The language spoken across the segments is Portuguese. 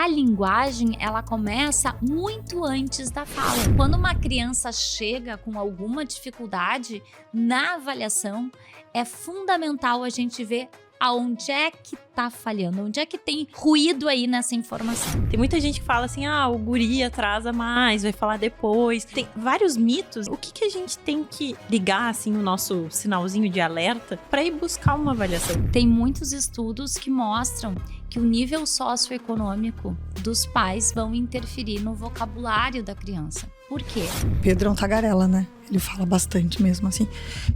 a linguagem, ela começa muito antes da fala. Quando uma criança chega com alguma dificuldade na avaliação, é fundamental a gente ver aonde é que tá falhando, onde é que tem ruído aí nessa informação. Tem muita gente que fala assim, o guri atrasa mais, vai falar depois. Tem vários mitos. O que a gente tem que ligar, assim, o nosso sinalzinho de alerta para ir buscar uma avaliação? Tem muitos estudos que mostram que o nível socioeconômico dos pais vão interferir no vocabulário da criança. Por quê? Pedro é um tagarela, né? Ele fala bastante mesmo, assim.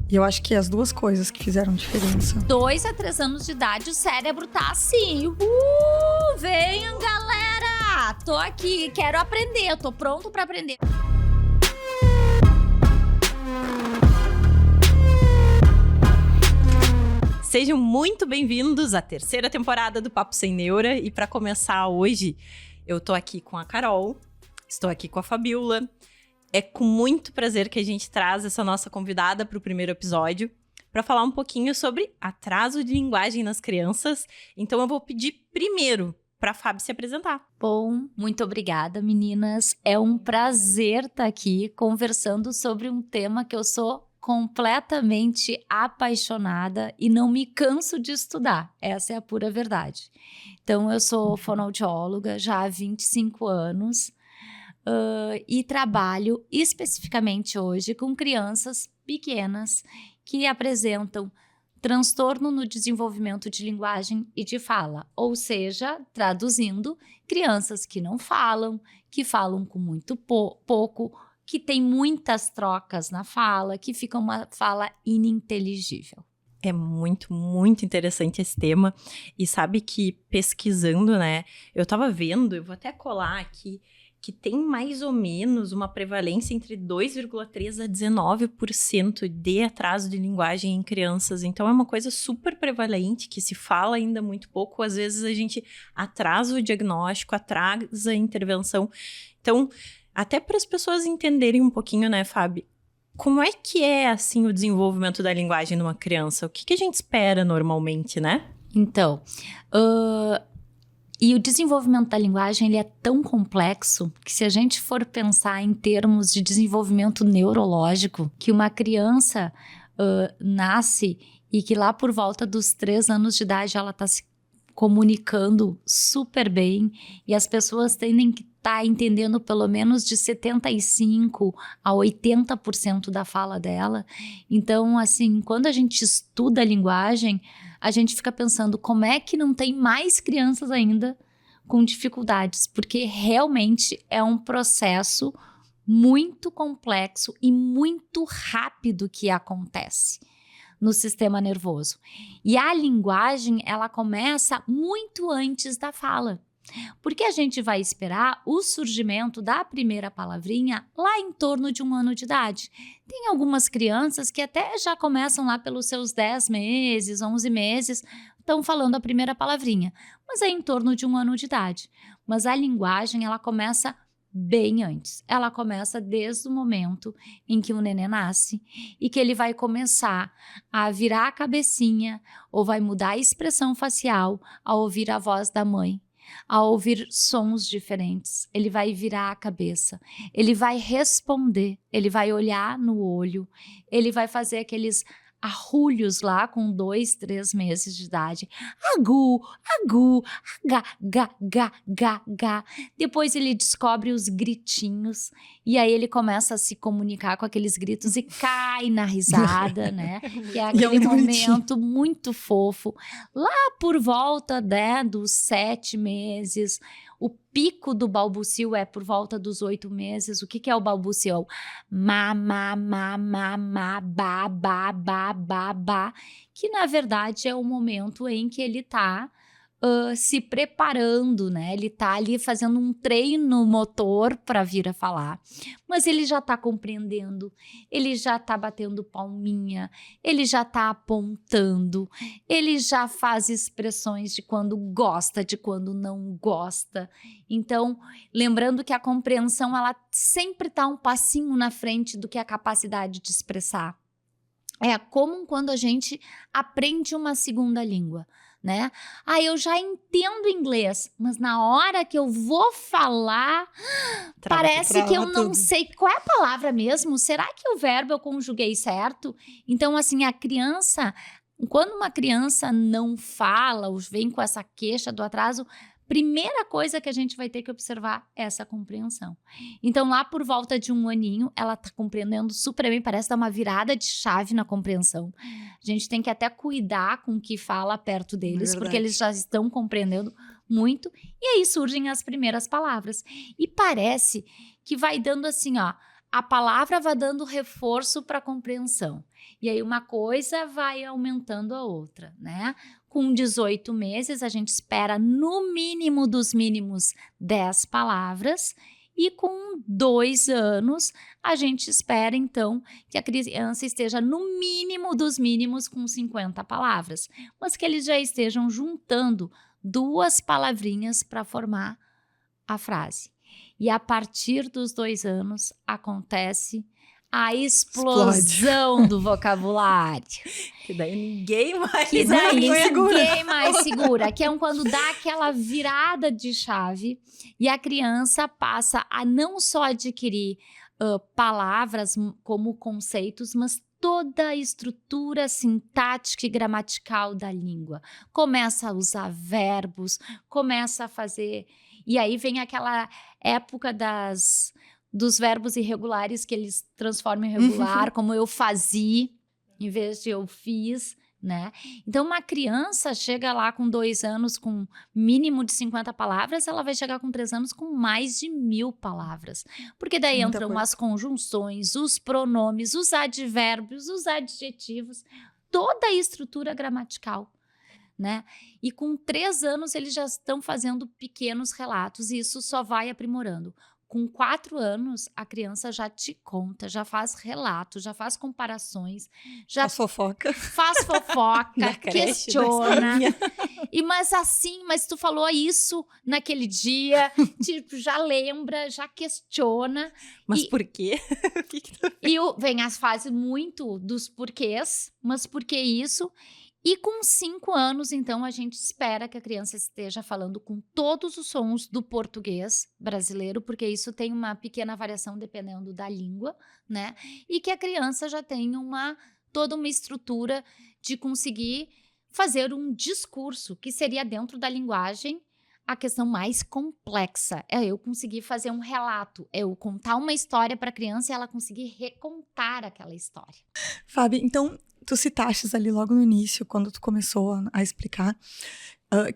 E eu acho que as duas coisas que fizeram diferença. 2 a 3 anos de idade, o cérebro tá assim. Venham, galera! Tô aqui, quero aprender, tô pronto pra aprender. Sejam muito bem-vindos à 3ª temporada do Papo Sem Neura. E para começar hoje, eu tô aqui com a Carol, estou aqui com a Fabiola. É com muito prazer que a gente traz essa nossa convidada para o primeiro episódio para falar um pouquinho sobre atraso de linguagem nas crianças. Então eu vou pedir primeiro para a Fábio se apresentar. Bom, muito obrigada, meninas. É um prazer estar aqui conversando sobre um tema que eu sou completamente apaixonada e não me canso de estudar. Essa é a pura verdade. Então, eu sou fonoaudióloga já há 25 anos e trabalho especificamente hoje com crianças pequenas que apresentam transtorno no desenvolvimento de linguagem e de fala, ou seja, traduzindo, crianças que não falam, que falam com muito pouco, que tem muitas trocas na fala, que fica uma fala ininteligível. É muito, muito interessante esse tema. E sabe que pesquisando, né, eu tava vendo, eu vou até colar aqui, que tem mais ou menos uma prevalência entre 2,3% a 19% de atraso de linguagem em crianças. Então, é uma coisa super prevalente, que se fala ainda muito pouco. Às vezes, a gente atrasa o diagnóstico, atrasa a intervenção. Então, até para as pessoas entenderem um pouquinho, né, Fábio? Como é que é, assim, o desenvolvimento da linguagem numa criança? O que a gente espera normalmente, né? Então, e o desenvolvimento da linguagem, ele é tão complexo que se a gente for pensar em termos de desenvolvimento neurológico, que uma criança nasce e que lá por volta dos 3 anos de idade ela está se comunicando super bem e as pessoas tendem que estar entendendo pelo menos de 75% a 80% da fala dela. Então, assim, quando a gente estuda a linguagem, a gente fica pensando como é que não tem mais crianças ainda com dificuldades, porque realmente é um processo muito complexo e muito rápido que acontece no sistema nervoso. E a linguagem, ela começa muito antes da fala. Porque a gente vai esperar o surgimento da primeira palavrinha lá em torno de 1 ano de idade. Tem algumas crianças que até já começam lá pelos seus 10 meses, 11 meses, estão falando a primeira palavrinha, mas é em torno de 1 ano de idade. Mas a linguagem, ela começa bem antes. Ela começa desde o momento em que o neném nasce e que ele vai começar a virar a cabecinha ou vai mudar a expressão facial ao ouvir a voz da mãe. Ao ouvir sons diferentes, ele vai virar a cabeça, ele vai responder, ele vai olhar no olho, ele vai fazer aqueles arrulhos lá com 2, 3 meses de idade. Agu, agu, aga, ga, ga, ga, ga. Depois ele descobre os gritinhos e aí ele começa a se comunicar com aqueles gritos e cai na risada, né? Que é aquele momento muito fofo. Lá por volta, né, dos 7 meses, o pico do balbucio é por volta dos 8 meses. O que é o balbucio? Ma, ma, ma, ma, ma, ba, ba, ba, ba, ba. Que na verdade é o momento em que ele tá se preparando, né? Ele tá ali fazendo um treino motor para vir a falar. Mas ele já tá compreendendo, ele já tá batendo palminha, ele já tá apontando, ele já faz expressões de quando gosta, de quando não gosta. Então, lembrando que a compreensão, ela sempre tá um passinho na frente do que a capacidade de expressar. É como quando a gente aprende uma segunda língua. né? Eu já entendo inglês, mas na hora que eu vou falar, parece que eu não sei qual é a palavra mesmo. Será que o verbo eu conjuguei certo? Então, assim, a criança, quando uma criança não fala ou vem com essa queixa do atraso, primeira coisa que a gente vai ter que observar é essa compreensão. Então, lá por volta de 1 aninho, ela tá compreendendo super bem, parece dar uma virada de chave na compreensão. A gente tem que até cuidar com o que fala perto deles, porque eles já estão compreendendo muito. E aí surgem as primeiras palavras. E parece que vai dando assim, ó, a palavra vai dando reforço para a compreensão. E aí uma coisa vai aumentando a outra, né? Com 18 meses, a gente espera no mínimo dos mínimos 10 palavras. E com 2 anos, a gente espera, então, que a criança esteja no mínimo dos mínimos com 50 palavras. Mas que eles já estejam juntando 2 palavrinhas para formar a frase. E a partir dos 2 anos, acontece a explosão do vocabulário. Que daí ninguém mais segura. Que é quando dá aquela virada de chave e a criança passa a não só adquirir palavras como conceitos, mas toda a estrutura sintática e gramatical da língua. Começa a usar verbos, começa a fazer... E aí vem aquela época dos verbos irregulares que eles transformam em regular, como eu fazia, em vez de eu fiz, né? Então, uma criança chega lá com 2 anos com mínimo de 50 palavras, ela vai chegar com 3 anos com mais de 1000 palavras. Porque daí entram as conjunções, os pronomes, os advérbios, os adjetivos, toda a estrutura gramatical, né? E com 3 anos eles já estão fazendo pequenos relatos e isso só vai aprimorando. Com 4 anos, a criança já te conta, já faz relatos, já faz comparações, já faz fofoca, questiona. Mas tu falou isso naquele dia, tipo, já lembra, já questiona. Mas por quê? Vem as fases muito dos porquês, mas por que isso? E com 5 anos, então, a gente espera que a criança esteja falando com todos os sons do português brasileiro, porque isso tem uma pequena variação dependendo da língua, né? E que a criança já tem toda uma estrutura de conseguir fazer um discurso, que seria dentro da linguagem a questão mais complexa. É eu conseguir fazer um relato, é eu contar uma história para a criança e ela conseguir recontar aquela história. Fábio, então... Tu citaste ali logo no início, quando tu começou a explicar,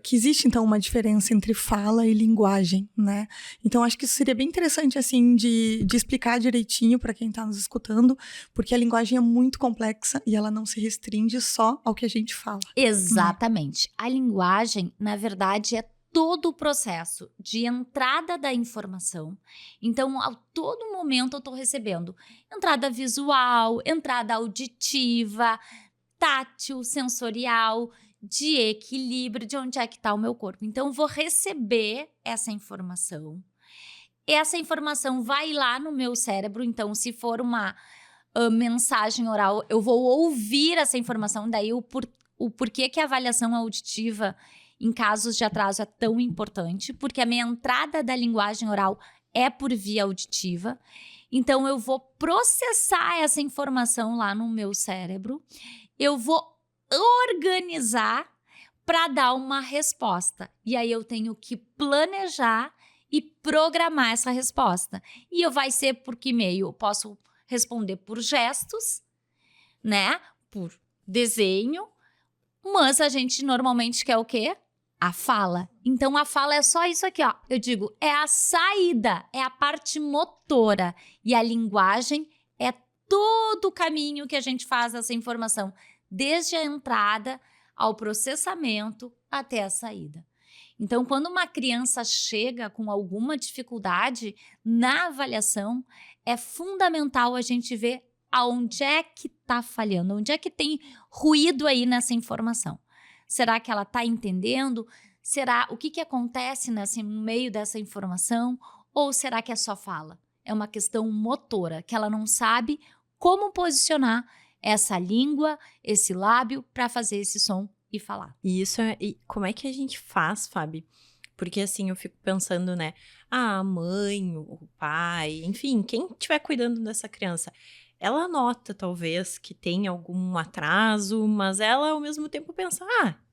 que existe, então, uma diferença entre fala e linguagem, né? Então, acho que isso seria bem interessante, assim, de explicar direitinho para quem está nos escutando, porque a linguagem é muito complexa e ela não se restringe só ao que a gente fala. Exatamente. A linguagem, na verdade, é todo o processo de entrada da informação. Então, a todo momento eu estou recebendo entrada visual, entrada auditiva, tátil, sensorial, de equilíbrio, de onde é que está o meu corpo. Então, eu vou receber essa informação. Essa informação vai lá no meu cérebro. Então, se for uma mensagem oral, eu vou ouvir essa informação. Daí, o porquê que a avaliação auditiva em casos de atraso é tão importante, porque a minha entrada da linguagem oral é por via auditiva. Então, eu vou processar essa informação lá no meu cérebro, eu vou organizar para dar uma resposta. E aí, eu tenho que planejar e programar essa resposta. E vai ser por que meio? Eu posso responder por gestos, né? Por desenho, mas a gente normalmente quer o quê? A fala. Então, a fala é só isso aqui, ó. Eu digo, é a saída, é a parte motora. E a linguagem é todo o caminho que a gente faz essa informação, desde a entrada ao processamento até a saída. Então, quando uma criança chega com alguma dificuldade na avaliação, é fundamental a gente ver aonde é que está falhando, onde é que tem ruído aí nessa informação. Será que ela está entendendo? O que acontece no meio dessa informação? Ou será que é só fala? É uma questão motora, que ela não sabe como posicionar essa língua, esse lábio, para fazer esse som e falar. E isso e como é que a gente faz, Fábio? Porque assim, eu fico pensando, né? A mãe, o pai, enfim, quem estiver cuidando dessa criança, ela nota talvez que tem algum atraso, mas ela ao mesmo tempo pensa,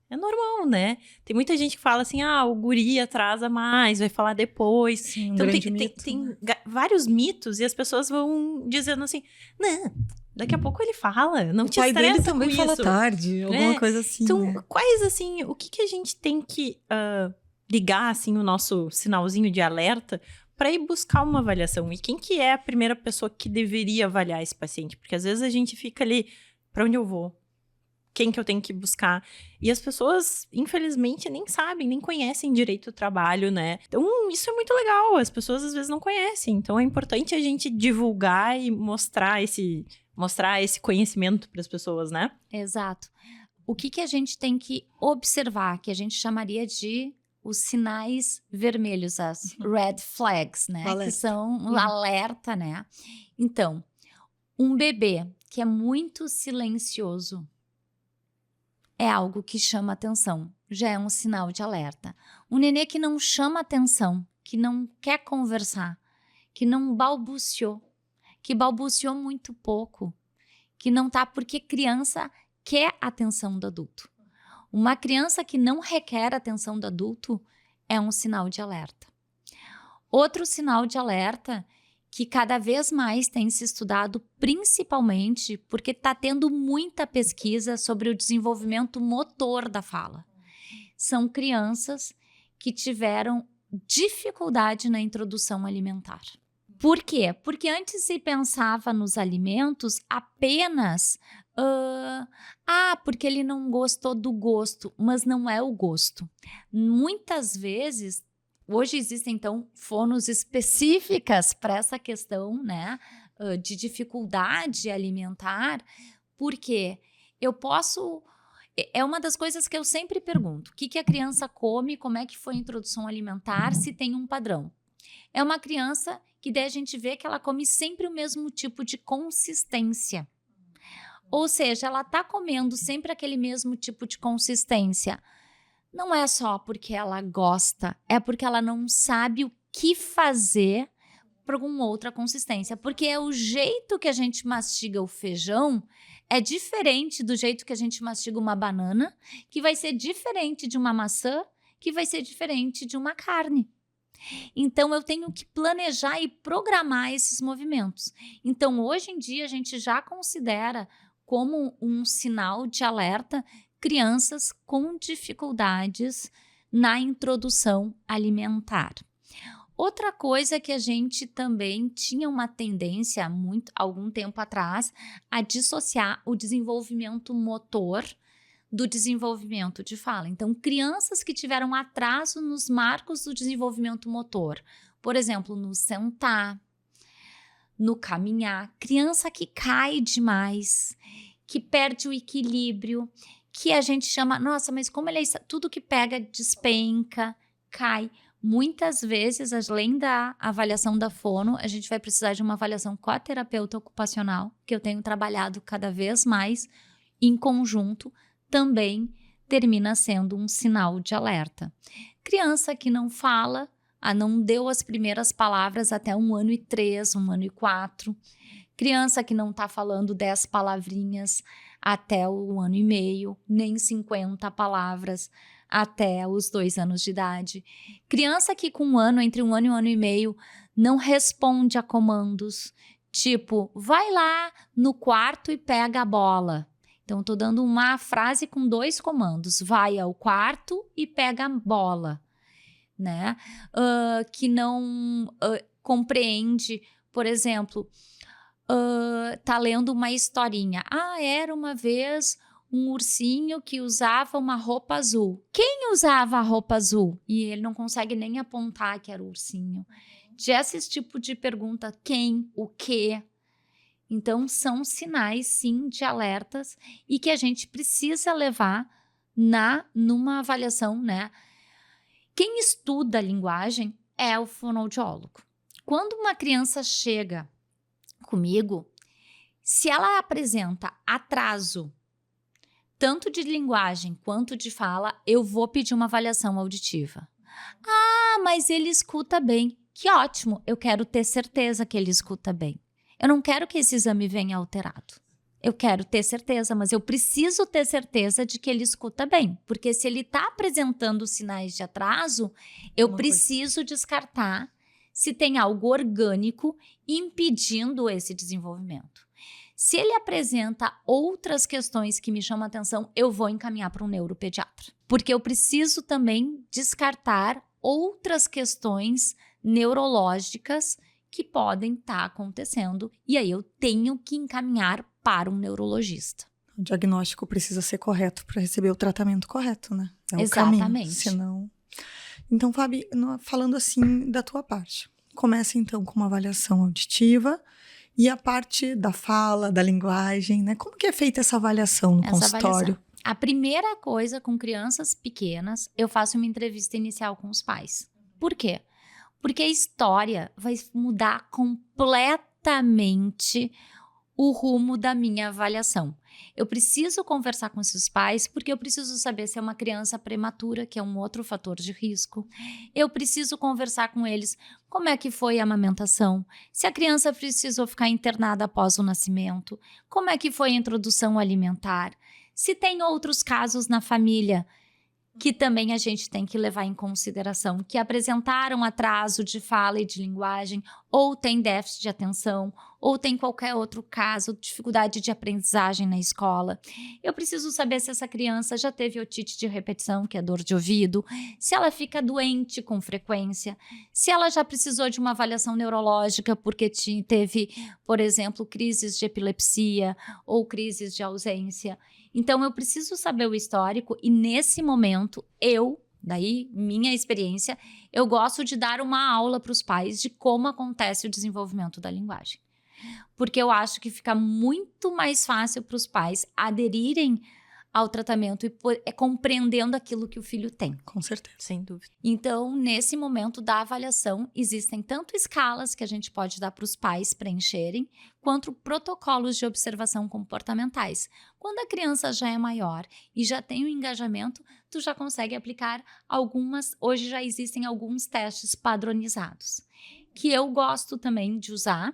é normal, né? Tem muita gente que fala assim, o guri atrasa mais, vai falar depois. Sim, Então grande mito, tem né? vários mitos e as pessoas vão dizendo assim, não, daqui a pouco ele fala, não O te pai dele estressa também com fala isso. tarde, alguma coisa assim, Então, né? quais, assim, o que a gente tem que ligar, assim, o nosso sinalzinho de alerta para ir buscar uma avaliação? E quem que é a primeira pessoa que deveria avaliar esse paciente? Porque às vezes a gente fica ali, para onde eu vou? Quem que eu tenho que buscar? E as pessoas, infelizmente, nem sabem, nem conhecem direito o trabalho, né? Então, isso é muito legal. As pessoas, às vezes, não conhecem. Então, é importante a gente divulgar e mostrar esse conhecimento para as pessoas, né? Exato. O que a gente tem que observar, que a gente chamaria de os sinais vermelhos, as red flags, né? Alerta. Que são um alerta, né? Então, um bebê que é muito silencioso é algo que chama atenção, já é um sinal de alerta. Um nenê que não chama atenção, que não quer conversar, que não balbuciou, que balbuciou muito pouco, que não tá porque criança quer a atenção do adulto. Uma criança que não requer a atenção do adulto é um sinal de alerta. Outro sinal de alerta que cada vez mais tem se estudado, principalmente porque está tendo muita pesquisa sobre o desenvolvimento motor da fala. São crianças que tiveram dificuldade na introdução alimentar. Por quê? Porque antes se pensava nos alimentos apenas porque ele não gostou do gosto, mas não é o gosto. Muitas vezes, hoje existem então fonos específicas para essa questão, né, de dificuldade alimentar, porque eu posso... É uma das coisas que eu sempre pergunto, o que a criança come, como é que foi a introdução alimentar, se tem um padrão. É uma criança que daí a gente vê que ela come sempre o mesmo tipo de consistência. Ou seja, ela está comendo sempre aquele mesmo tipo de consistência. Não é só porque ela gosta, é porque ela não sabe o que fazer para uma outra consistência. Porque é o jeito que a gente mastiga o feijão é diferente do jeito que a gente mastiga uma banana, que vai ser diferente de uma maçã, que vai ser diferente de uma carne. Então, eu tenho que planejar e programar esses movimentos. Então, hoje em dia, a gente já considera como um sinal de alerta crianças com dificuldades na introdução alimentar. Outra coisa que a gente também tinha uma tendência, algum tempo atrás, a dissociar o desenvolvimento motor do desenvolvimento de fala. Então, crianças que tiveram atraso nos marcos do desenvolvimento motor, por exemplo, no sentar, no caminhar, criança que cai demais, que perde o equilíbrio, que a gente chama, nossa, mas como ele é, tudo que pega despenca, cai. Muitas vezes, além da avaliação da fono, a gente vai precisar de uma avaliação com a terapeuta ocupacional, que eu tenho trabalhado cada vez mais em conjunto, também termina sendo um sinal de alerta. Criança que não fala, não deu as primeiras palavras até 1 ano e 3, 1 ano e 4. Criança que não está falando 10 palavrinhas até o 1 ano e meio, nem 50 palavras até os 2 anos de idade. Criança que com 1 ano, entre 1 ano e 1 ano e meio, não responde a comandos, tipo, vai lá no quarto e pega a bola. Então, estou dando uma frase com 2 comandos, vai ao quarto e pega a bola, né? Que não compreende, por exemplo, tá lendo uma historinha. Era uma vez um ursinho que usava uma roupa azul. Quem usava a roupa azul? E ele não consegue nem apontar que era o ursinho. Esse tipo de pergunta, quem, o quê? Então, são sinais, sim, de alertas e que a gente precisa levar numa avaliação, né? Quem estuda a linguagem é o fonoaudiólogo. Quando uma criança chega comigo, se ela apresenta atraso tanto de linguagem quanto de fala, eu vou pedir uma avaliação auditiva. Ah, mas ele escuta bem. Que ótimo, eu quero ter certeza que ele escuta bem. Eu não quero que esse exame venha alterado. Eu quero ter certeza, mas eu preciso ter certeza de que ele escuta bem. Porque se ele está apresentando sinais de atraso, eu preciso descartar se tem algo orgânico impedindo esse desenvolvimento. Se ele apresenta outras questões que me chamam a atenção, eu vou encaminhar para um neuropediatra. Porque eu preciso também descartar outras questões neurológicas que podem estar acontecendo. E aí eu tenho que encaminhar para um neurologista. O diagnóstico precisa ser correto para receber o tratamento correto, né? É Exatamente. O caminho, senão... Então, Fabi, falando assim da tua parte, começa então com uma avaliação auditiva e a parte da fala, da linguagem, né? Como que é feita essa avaliação no consultório? A primeira coisa com crianças pequenas, eu faço uma entrevista inicial com os pais. Por quê? Porque a história vai mudar completamente o rumo da minha avaliação. Eu preciso conversar com esses pais porque eu preciso saber se é uma criança prematura, que é um outro fator de risco. Eu preciso conversar com eles como é que foi a amamentação, se a criança precisou ficar internada após o nascimento, como é que foi a introdução alimentar, se tem outros casos na família que também a gente tem que levar em consideração, que apresentaram atraso de fala e de linguagem, ou tem déficit de atenção, ou tem qualquer outro caso, dificuldade de aprendizagem na escola. Eu preciso saber se essa criança já teve otite de repetição, que é dor de ouvido, se ela fica doente com frequência, se ela já precisou de uma avaliação neurológica porque teve, por exemplo, crises de epilepsia ou crises de ausência. Então, eu preciso saber o histórico e, nesse momento, daí, minha experiência, eu gosto de dar uma aula para os pais de como acontece o desenvolvimento da linguagem. Porque eu acho que fica muito mais fácil para os pais aderirem ao tratamento e compreendendo aquilo que o filho tem. Com certeza. Sem dúvida. Então, nesse momento da avaliação, existem tanto escalas que a gente pode dar para os pais preencherem, quanto protocolos de observação comportamentais. Quando a criança já é maior e já tem um engajamento, tu já consegue aplicar hoje já existem alguns testes padronizados, que eu gosto também de usar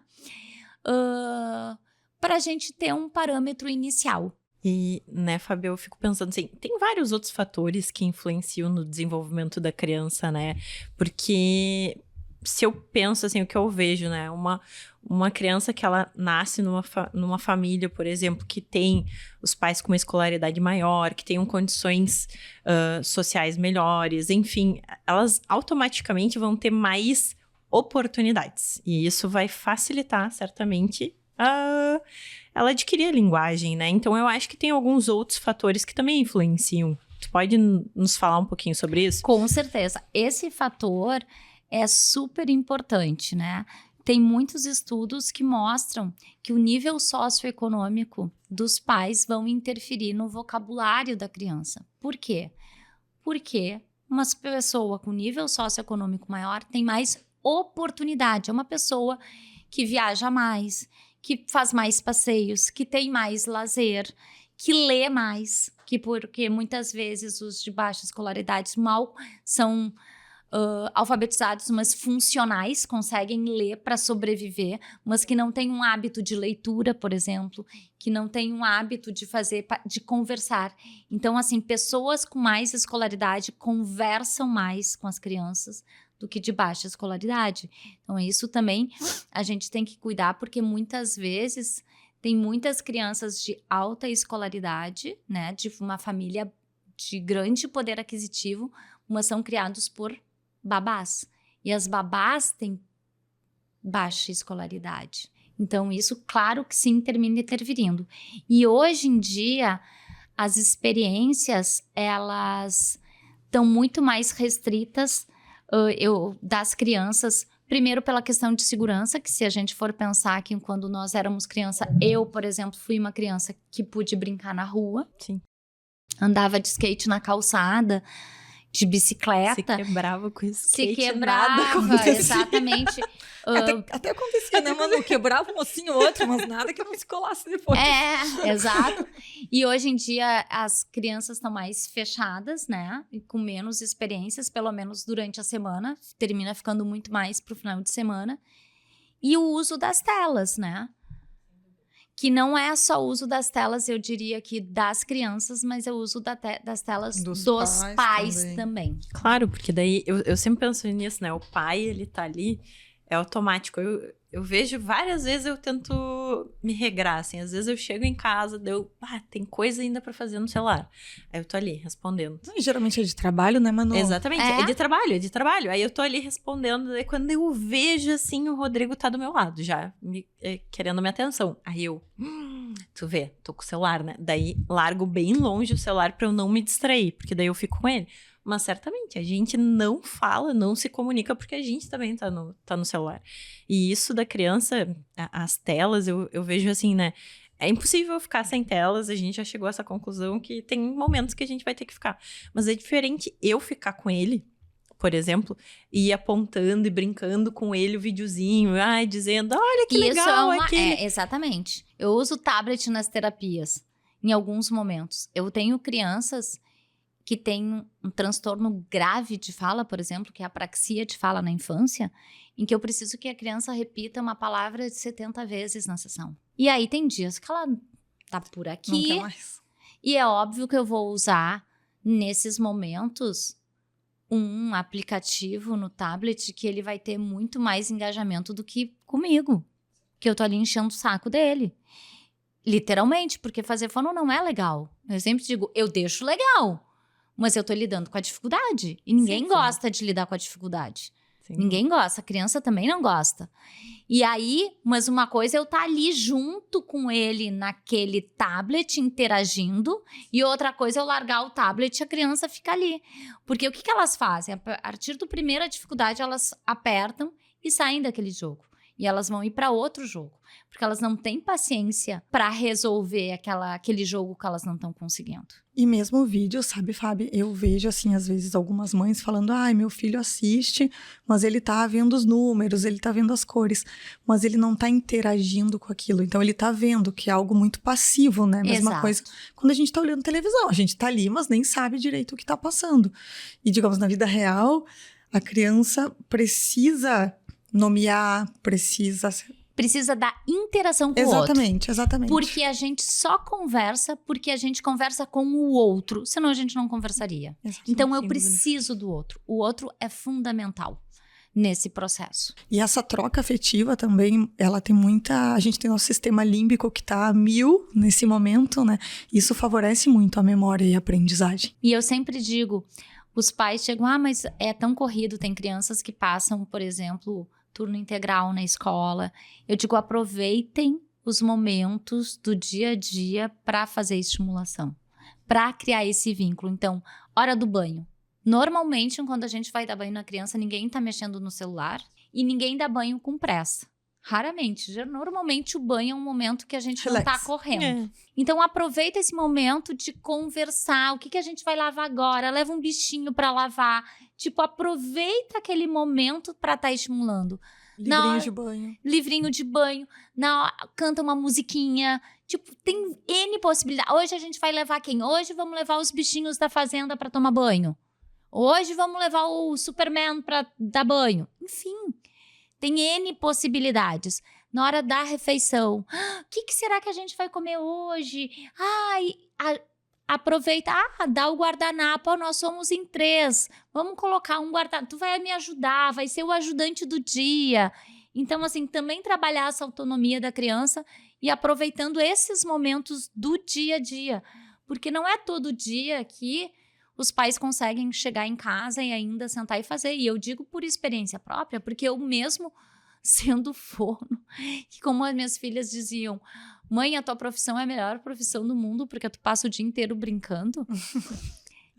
para a gente ter um parâmetro inicial. E, né, Fábio, eu fico pensando assim, tem vários outros fatores que influenciam no desenvolvimento da criança, né? Porque se eu penso, assim, o que eu vejo, né? Uma criança que ela nasce numa família, por exemplo, que tem os pais com uma escolaridade maior, que tenham condições sociais melhores, enfim, elas automaticamente vão ter mais oportunidades. E isso vai facilitar, certamente, ela adquirir a linguagem, né? Então, eu acho que tem alguns outros fatores que também influenciam. Tu pode nos falar um pouquinho sobre isso? Com certeza. Esse fator é super importante, né? Tem muitos estudos que mostram que o nível socioeconômico dos pais vão interferir no vocabulário da criança. Por quê? Porque uma pessoa com nível socioeconômico maior tem mais oportunidade. É uma pessoa que viaja mais, que faz mais passeios, que tem mais lazer, que lê mais, porque muitas vezes os de baixa escolaridade mal são alfabetizados, mas funcionais, conseguem ler para sobreviver, mas que não têm um hábito de leitura, por exemplo, que não têm um hábito de conversar. Então, assim, pessoas com mais escolaridade conversam mais com as crianças do que de baixa escolaridade. Então, isso também a gente tem que cuidar, porque muitas vezes tem muitas crianças de alta escolaridade, né, de uma família de grande poder aquisitivo, mas são criados por babás. E as babás têm baixa escolaridade. Então, isso, claro que sim, termina interferindo. E hoje em dia, as experiências, elas estão muito mais restritas das crianças, primeiro pela questão de segurança, que se a gente for pensar que quando nós éramos criança, eu, por exemplo, fui uma criança que pude brincar na rua. Sim. Andava de skate na calçada, de bicicleta. Se quebrava com isso. Se quebrava, exatamente. Até acontecia, né, Manu? Quebrava um ossinho ou outro, mas nada que não se colasse depois. Exato. E hoje em dia as crianças estão mais fechadas, né? E com menos experiências, pelo menos durante a semana. Termina ficando muito mais pro final de semana. E o uso das telas, né? Que não é só o uso das telas, eu diria que das crianças, mas é o uso das telas dos pais também. Claro, porque daí eu sempre penso nisso, né? O pai, ele tá ali, é automático. Eu vejo várias vezes eu tento me regrar, assim. Às vezes eu chego em casa, tem coisa ainda pra fazer no celular. Aí eu tô ali, respondendo. E geralmente é de trabalho, né, Manu? Exatamente, é de trabalho. Aí eu tô ali respondendo, daí quando eu vejo, assim, o Rodrigo tá do meu lado, já querendo minha atenção. Aí eu, tu vê, tô com o celular, né? Daí largo bem longe o celular pra eu não me distrair, porque daí eu fico com ele. Mas certamente, a gente não fala, não se comunica, porque a gente também tá no celular. E isso da criança, as telas, eu vejo assim, né? É impossível ficar sem telas, a gente já chegou a essa conclusão que tem momentos que a gente vai ter que ficar. Mas é diferente eu ficar com ele, por exemplo, e ir apontando e brincando com ele o videozinho, dizendo, olha que legal aquele... Exatamente. Eu uso o tablet nas terapias, em alguns momentos. Eu tenho crianças que têm um transtorno grave de fala, por exemplo, que é a apraxia de fala na infância, em que eu preciso que a criança repita uma palavra de 70 vezes na sessão. E aí tem dias que ela tá por aqui. Não quer mais. E é óbvio que eu vou usar, nesses momentos, um aplicativo no tablet que ele vai ter muito mais engajamento do que comigo. Que eu tô ali enchendo o saco dele. Literalmente, porque fazer fono não é legal. Eu sempre digo, eu deixo legal. Mas eu tô lidando com a dificuldade. E ninguém gosta de lidar com a dificuldade. Sim. Ninguém gosta. A criança também não gosta. E aí, mas uma coisa é eu estar ali junto com ele naquele tablet, interagindo. E outra coisa é eu largar o tablet e a criança fica ali. Porque o que elas fazem? A partir da primeira dificuldade, elas apertam e saem daquele jogo. E elas vão ir para outro jogo. Porque elas não têm paciência para resolver aquele jogo que elas não estão conseguindo. E mesmo o vídeo, sabe, Fábio? Eu vejo, assim, às vezes, algumas mães falando, meu filho assiste, mas ele tá vendo os números, ele tá vendo as cores, mas ele não tá interagindo com aquilo. Então, ele tá vendo que é algo muito passivo, né? Mesma coisa quando a gente tá olhando televisão. A gente tá ali, mas nem sabe direito o que tá passando. E, digamos, na vida real, a criança precisa nomear, precisa da interação com o outro. Exatamente. Porque a gente só conversa porque a gente conversa com o outro. Senão a gente não conversaria. Exatamente. Então eu preciso do outro. O outro é fundamental nesse processo. E essa troca afetiva também, ela tem muita... A gente tem nosso sistema límbico que tá a 1000 nesse momento, né? Isso favorece muito a memória e a aprendizagem. E eu sempre digo, os pais chegam, mas é tão corrido. Tem crianças que passam, por exemplo... turno integral na escola. Eu digo, aproveitem os momentos do dia a dia para fazer estimulação, para criar esse vínculo. Então, hora do banho. Normalmente, quando a gente vai dar banho na criança, ninguém tá mexendo no celular e ninguém dá banho com pressa. Raramente. Normalmente, o banho é um momento que a gente não tá correndo. Então, aproveita esse momento de conversar. O que a gente vai lavar agora? Leva um bichinho para lavar. Tipo, aproveita aquele momento para estar estimulando. Livrinho de banho. Canta uma musiquinha. Tipo, tem N possibilidades. Hoje a gente vai levar quem? Hoje vamos levar os bichinhos da fazenda para tomar banho. Hoje vamos levar o Superman para dar banho. Enfim, tem N possibilidades. Na hora da refeição. O que será que a gente vai comer hoje? Aproveita, dá o guardanapo, nós somos em 3, vamos colocar um guardanapo, tu vai me ajudar, vai ser o ajudante do dia. Então, assim, também trabalhar essa autonomia da criança e aproveitando esses momentos do dia a dia, porque não é todo dia que os pais conseguem chegar em casa e ainda sentar e fazer, e eu digo por experiência própria, porque eu mesmo sendo fono, e como as minhas filhas diziam, mãe, a tua profissão é a melhor profissão do mundo porque tu passa o dia inteiro brincando.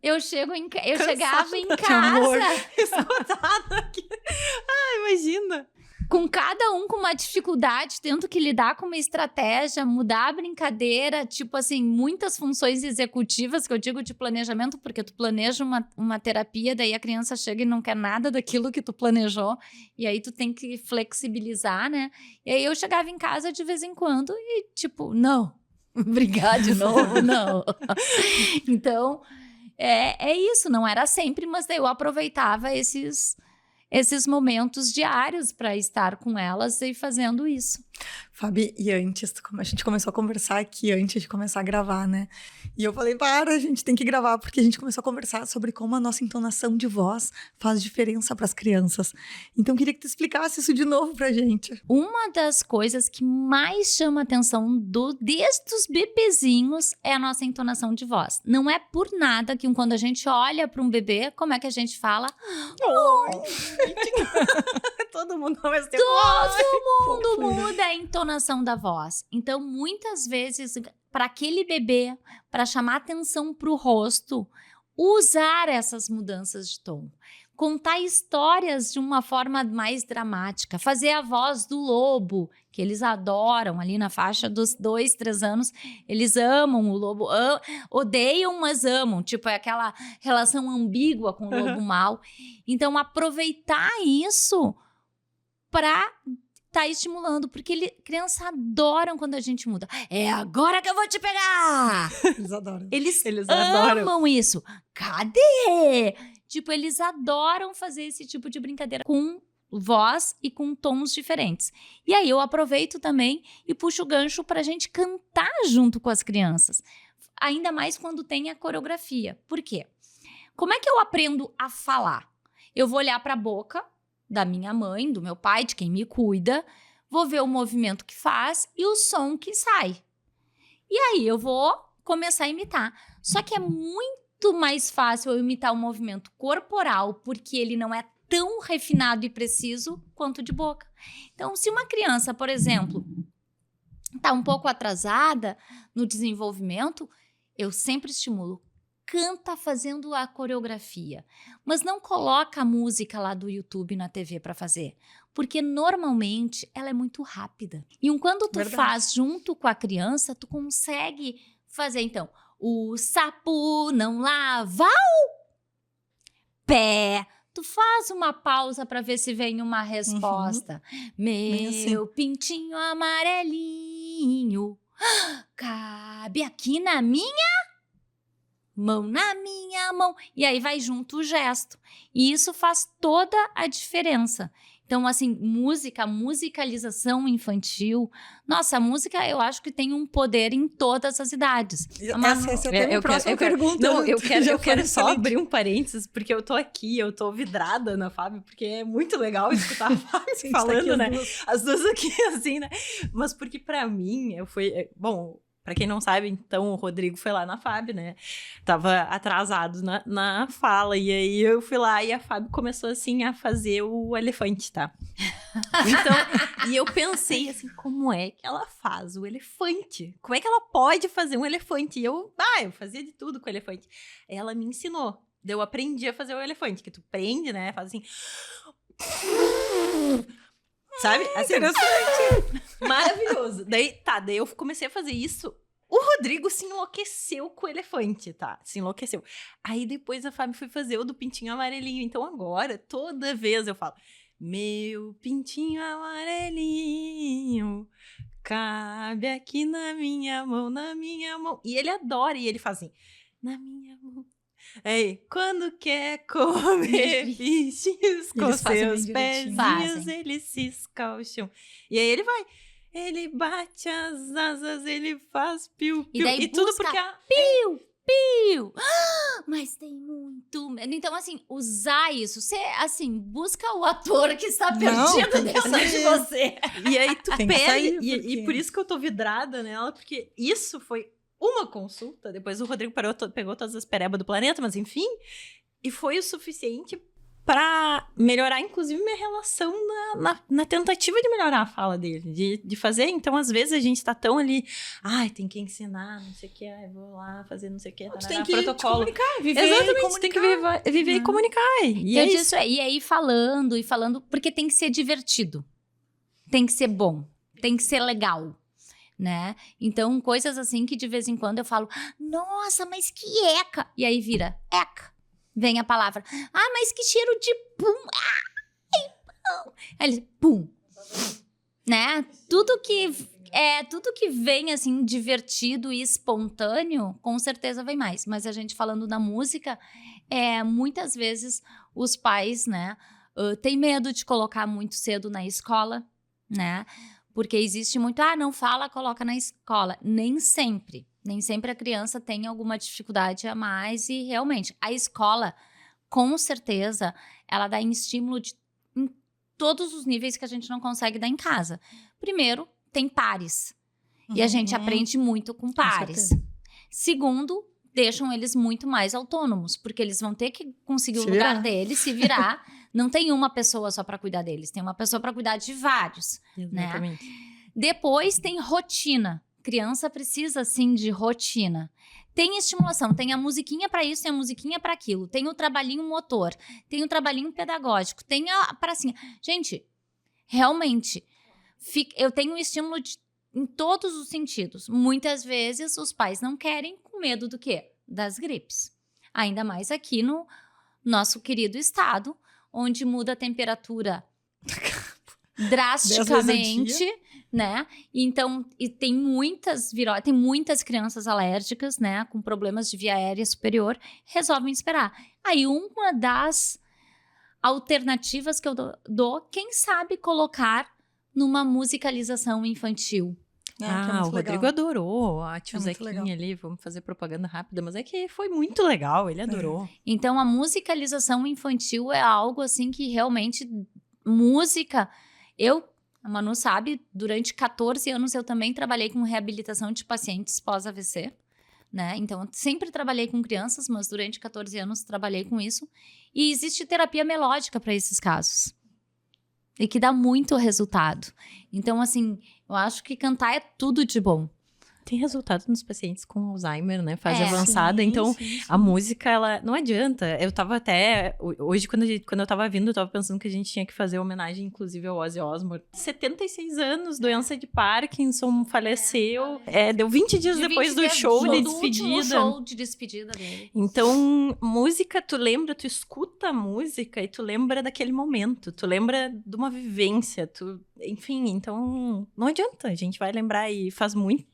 Eu chegava em casa... Esgotada aqui. Imagina. com cada um com uma dificuldade, tendo que lidar com uma estratégia, mudar a brincadeira, tipo assim, muitas funções executivas, que eu digo de planejamento, porque tu planeja uma terapia, daí a criança chega e não quer nada daquilo que tu planejou, e aí tu tem que flexibilizar, né? E aí eu chegava em casa de vez em quando e tipo, não, brigar de novo, não. Então, é isso, não era sempre, mas daí eu aproveitava esses momentos diários para estar com elas e fazendo isso. Fabi, e antes, a gente começou a conversar aqui antes de começar a gravar, né? E eu falei, a gente tem que gravar, porque a gente começou a conversar sobre como a nossa entonação de voz faz diferença para as crianças. Então, eu queria que tu explicasse isso de novo pra gente. Uma das coisas que mais chama a atenção desde os bebezinhos é a nossa entonação de voz. Não é por nada que quando a gente olha para um bebê, como é que a gente fala? Todo mundo ao mesmo tempo. Todo mundo muda a entonação da voz. Então, muitas vezes, para aquele bebê, para chamar atenção para o rosto, usar essas mudanças de tom. Contar histórias de uma forma mais dramática. Fazer a voz do lobo, que eles adoram, ali na faixa dos 2, 3 anos. Eles amam o lobo, odeiam, mas amam. Tipo, é aquela relação ambígua com o lobo mau. Então, aproveitar isso para tá estimulando, porque criança adoram quando a gente muda. É agora que eu vou te pegar! Eles adoram. Eles adoram. amam isso. Cadê? Tipo, eles adoram fazer esse tipo de brincadeira com voz e com tons diferentes. E aí eu aproveito também e puxo o gancho pra gente cantar junto com as crianças. Ainda mais quando tem a coreografia. Por quê? Como é que eu aprendo a falar? Eu vou olhar pra boca da minha mãe, do meu pai, de quem me cuida, vou ver o movimento que faz e o som que sai. E aí eu vou começar a imitar. Só que é muito mais fácil eu imitar o movimento corporal, porque ele não é tão refinado e preciso quanto de boca. Então, se uma criança, por exemplo, está um pouco atrasada no desenvolvimento, eu sempre estimulo. Canta fazendo a coreografia, mas não coloca a música lá do YouTube na TV para fazer, porque normalmente ela é muito rápida. E quando tu faz junto com a criança, tu consegue fazer, então, o sapo não lava o pé. Tu faz uma pausa para ver se vem uma resposta. Meu pintinho amarelinho cabe aqui na minha mão, na minha mão. E aí vai junto o gesto. E isso faz toda a diferença. Então, assim, musicalização infantil. Nossa, a música eu acho que tem um poder em todas as idades. Essa é a minha próxima pergunta. Não, eu quero só abrir um parênteses, porque eu tô aqui, eu tô vidrada na Fábio, porque é muito legal escutar a Fábio falando, né? As duas aqui, assim, né? Mas porque pra mim, bom, pra quem não sabe, então, o Rodrigo foi lá na Fábio, né? Tava atrasado na fala, e aí eu fui lá e a Fábio começou, assim, a fazer o elefante, tá? Então, e eu pensei, assim, como é que ela faz o elefante? Como é que ela pode fazer um elefante? E eu fazia de tudo com o elefante. Ela me ensinou. Eu aprendi a fazer o elefante, que tu prende, né? Faz assim... Sabe? Assim, maravilhoso. Daí eu comecei a fazer isso. O Rodrigo se enlouqueceu com o elefante, tá? Se enlouqueceu. Aí depois a Fábio foi fazer o do pintinho amarelinho. Então agora, toda vez eu falo... Meu pintinho amarelinho cabe aqui na minha mão, na minha mão. E ele adora, e ele faz assim... Na minha mão... quando quer comer bichinhos com seus pezinhos, ele cisca o chão. E aí ele bate as asas, ele faz piu-piu. E tudo porque piu! Mas tem muito... Então, assim, usar isso. Você, assim, busca o ator que está perdido dentro de você. E aí tu perde. E por isso que eu tô vidrada nela, porque isso foi... uma consulta, depois o Rodrigo pegou todas as perebas do planeta, mas enfim, e foi o suficiente pra melhorar, inclusive, minha relação na tentativa de melhorar a fala dele, de fazer. Então, às vezes, a gente tá tão ali, tem que ensinar, não sei o que, vou lá fazer não sei o que, tu tem que protocolo. Comunicar, viver. Exatamente, tem que viver e comunicar. E é isso. E aí, falando, porque tem que ser divertido. tem que ser bom, tem que ser legal, né? Então, coisas assim que de vez em quando eu falo, nossa, mas que eca! E aí vira, eca. Vem a palavra, mas que cheiro de pum! Ai, pum! Aí ele, pum! Né? Tudo que vem, assim, divertido e espontâneo, com certeza vem mais. Mas a gente falando da música, muitas vezes os pais, né, têm medo de colocar muito cedo na escola, né? Porque existe muito, não fala, coloca na escola. Nem sempre a criança tem alguma dificuldade a mais e realmente, a escola, com certeza, ela dá estímulo em todos os níveis que a gente não consegue dar em casa. Primeiro, tem pares. E a gente aprende muito com pares. Segundo, deixam eles muito mais autônomos, porque eles vão ter que conseguir o lugar deles, se virar. Não tem uma pessoa só para cuidar deles, tem uma pessoa para cuidar de vários. Exatamente. Né? Depois tem rotina. Criança precisa, sim, de rotina. Tem estimulação, tem a musiquinha para isso, tem a musiquinha para aquilo, tem o trabalhinho motor, tem o trabalhinho pedagógico, tem a pracinha. Gente, realmente, eu tenho um estímulo em todos os sentidos. Muitas vezes os pais não querem, com medo do quê? Das gripes. Ainda mais aqui no nosso querido estado, onde muda a temperatura drasticamente, né? Então, tem muitas tem muitas crianças alérgicas, né? Com problemas de via aérea superior, resolvem esperar. Aí, uma das alternativas que eu dou, quem sabe colocar numa musicalização infantil. O Rodrigo adorou a tio Zequinha ali, vamos fazer propaganda rápida, mas é que foi muito legal, ele adorou. Então, a musicalização infantil é algo assim que realmente, música, a Manu sabe, durante 14 anos eu também trabalhei com reabilitação de pacientes pós-AVC, né? Então, eu sempre trabalhei com crianças, mas durante 14 anos trabalhei com isso. E existe terapia melódica para esses casos. E que dá muito resultado. Então, assim, eu acho que cantar é tudo de bom. Tem resultado nos pacientes com Alzheimer, né? Fase avançada. Então, sim. A música, ela não adianta. Eu tava até... Hoje, quando eu tava vindo, eu tava pensando que a gente tinha que fazer homenagem, inclusive, ao Ozzy Osbourne. 76 anos, doença de Parkinson, faleceu. Deu 20 dias depois do show de despedida. Do show de despedida dele. Então, música, tu escuta a música e tu lembra daquele momento. Tu lembra de uma vivência. Enfim, então, não adianta. A gente vai lembrar e faz muito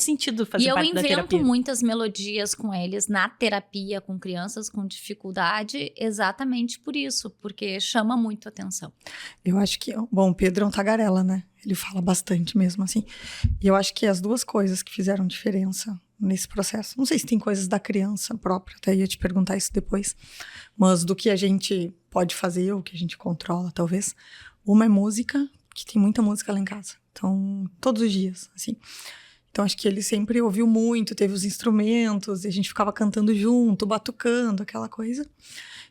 sentido fazer parte da terapia. E eu invento muitas melodias com eles na terapia com crianças com dificuldade exatamente por isso, porque chama muito atenção. Eu acho que... Bom, o Pedro é um tagarela, né? Ele fala bastante mesmo, assim. E eu acho que as duas coisas que fizeram diferença nesse processo, não sei se tem coisas da criança própria, até ia te perguntar isso depois, mas do que a gente pode fazer, ou que a gente controla, talvez. Uma é música, que tem muita música lá em casa. Então, todos os dias, assim. Então, acho que ele sempre ouviu muito, teve os instrumentos, e a gente ficava cantando junto, batucando, aquela coisa.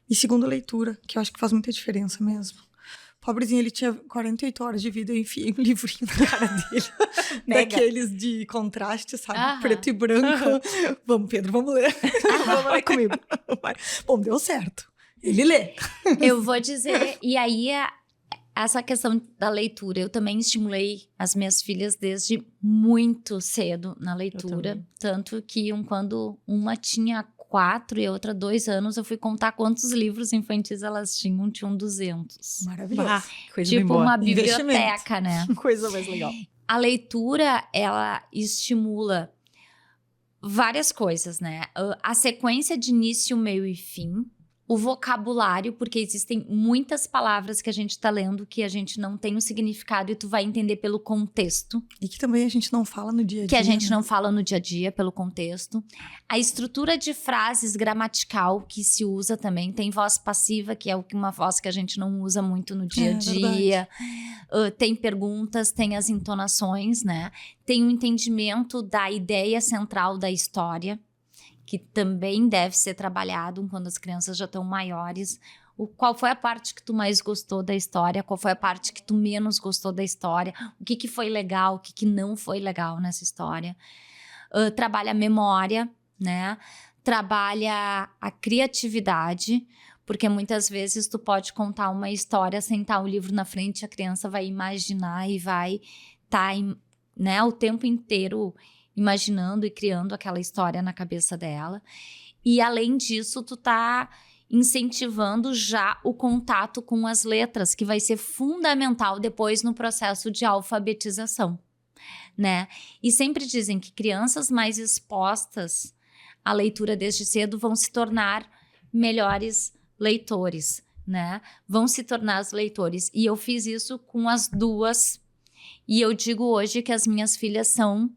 E segundo, leitura, que eu acho que faz muita diferença mesmo. Pobrezinho, ele tinha 48 horas de vida, eu enfiei um livrinho na cara dele. Daqueles de contraste, sabe? Preto e branco. Vamos, Pedro, vamos ler. Vamos ler comigo. Bom, deu certo. Ele lê. Eu vou dizer, e aí essa questão da leitura, eu também estimulei as minhas filhas desde muito cedo na leitura. Tanto que quando uma tinha 4 e a outra 2 anos, eu fui contar quantos livros infantis elas tinham 200. Maravilhoso. Coisa tipo uma biblioteca, né? Coisa mais legal. A leitura, ela estimula várias coisas, né? A sequência de início, meio e fim. O vocabulário, porque existem muitas palavras que a gente tá lendo que a gente não tem o significado e tu vai entender pelo contexto. E que também a gente não fala no dia a dia. Que a gente não fala no dia a dia pelo contexto. A estrutura de frases gramatical que se usa também. Tem voz passiva, que é uma voz que a gente não usa muito no dia a dia. Tem perguntas, tem as entonações, né? Tem o entendimento da ideia central da história, que também deve ser trabalhado quando as crianças já estão maiores. Qual foi a parte que tu mais gostou da história? Qual foi a parte que tu menos gostou da história? O que foi legal? O que não foi legal nessa história? Trabalha a memória, né? Trabalha a criatividade, Porque muitas vezes tu pode contar uma história, sentar o livro na frente, a criança vai imaginar e vai estar, né, o tempo inteiro imaginando e criando aquela história na cabeça dela. E além disso, tu tá incentivando já o contato com as letras, que vai ser fundamental depois no processo de alfabetização, né? E sempre dizem que crianças mais expostas à leitura desde cedo vão se tornar melhores leitores, né? Vão se tornar os leitores. E eu fiz isso com as duas. E eu digo hoje que as minhas filhas são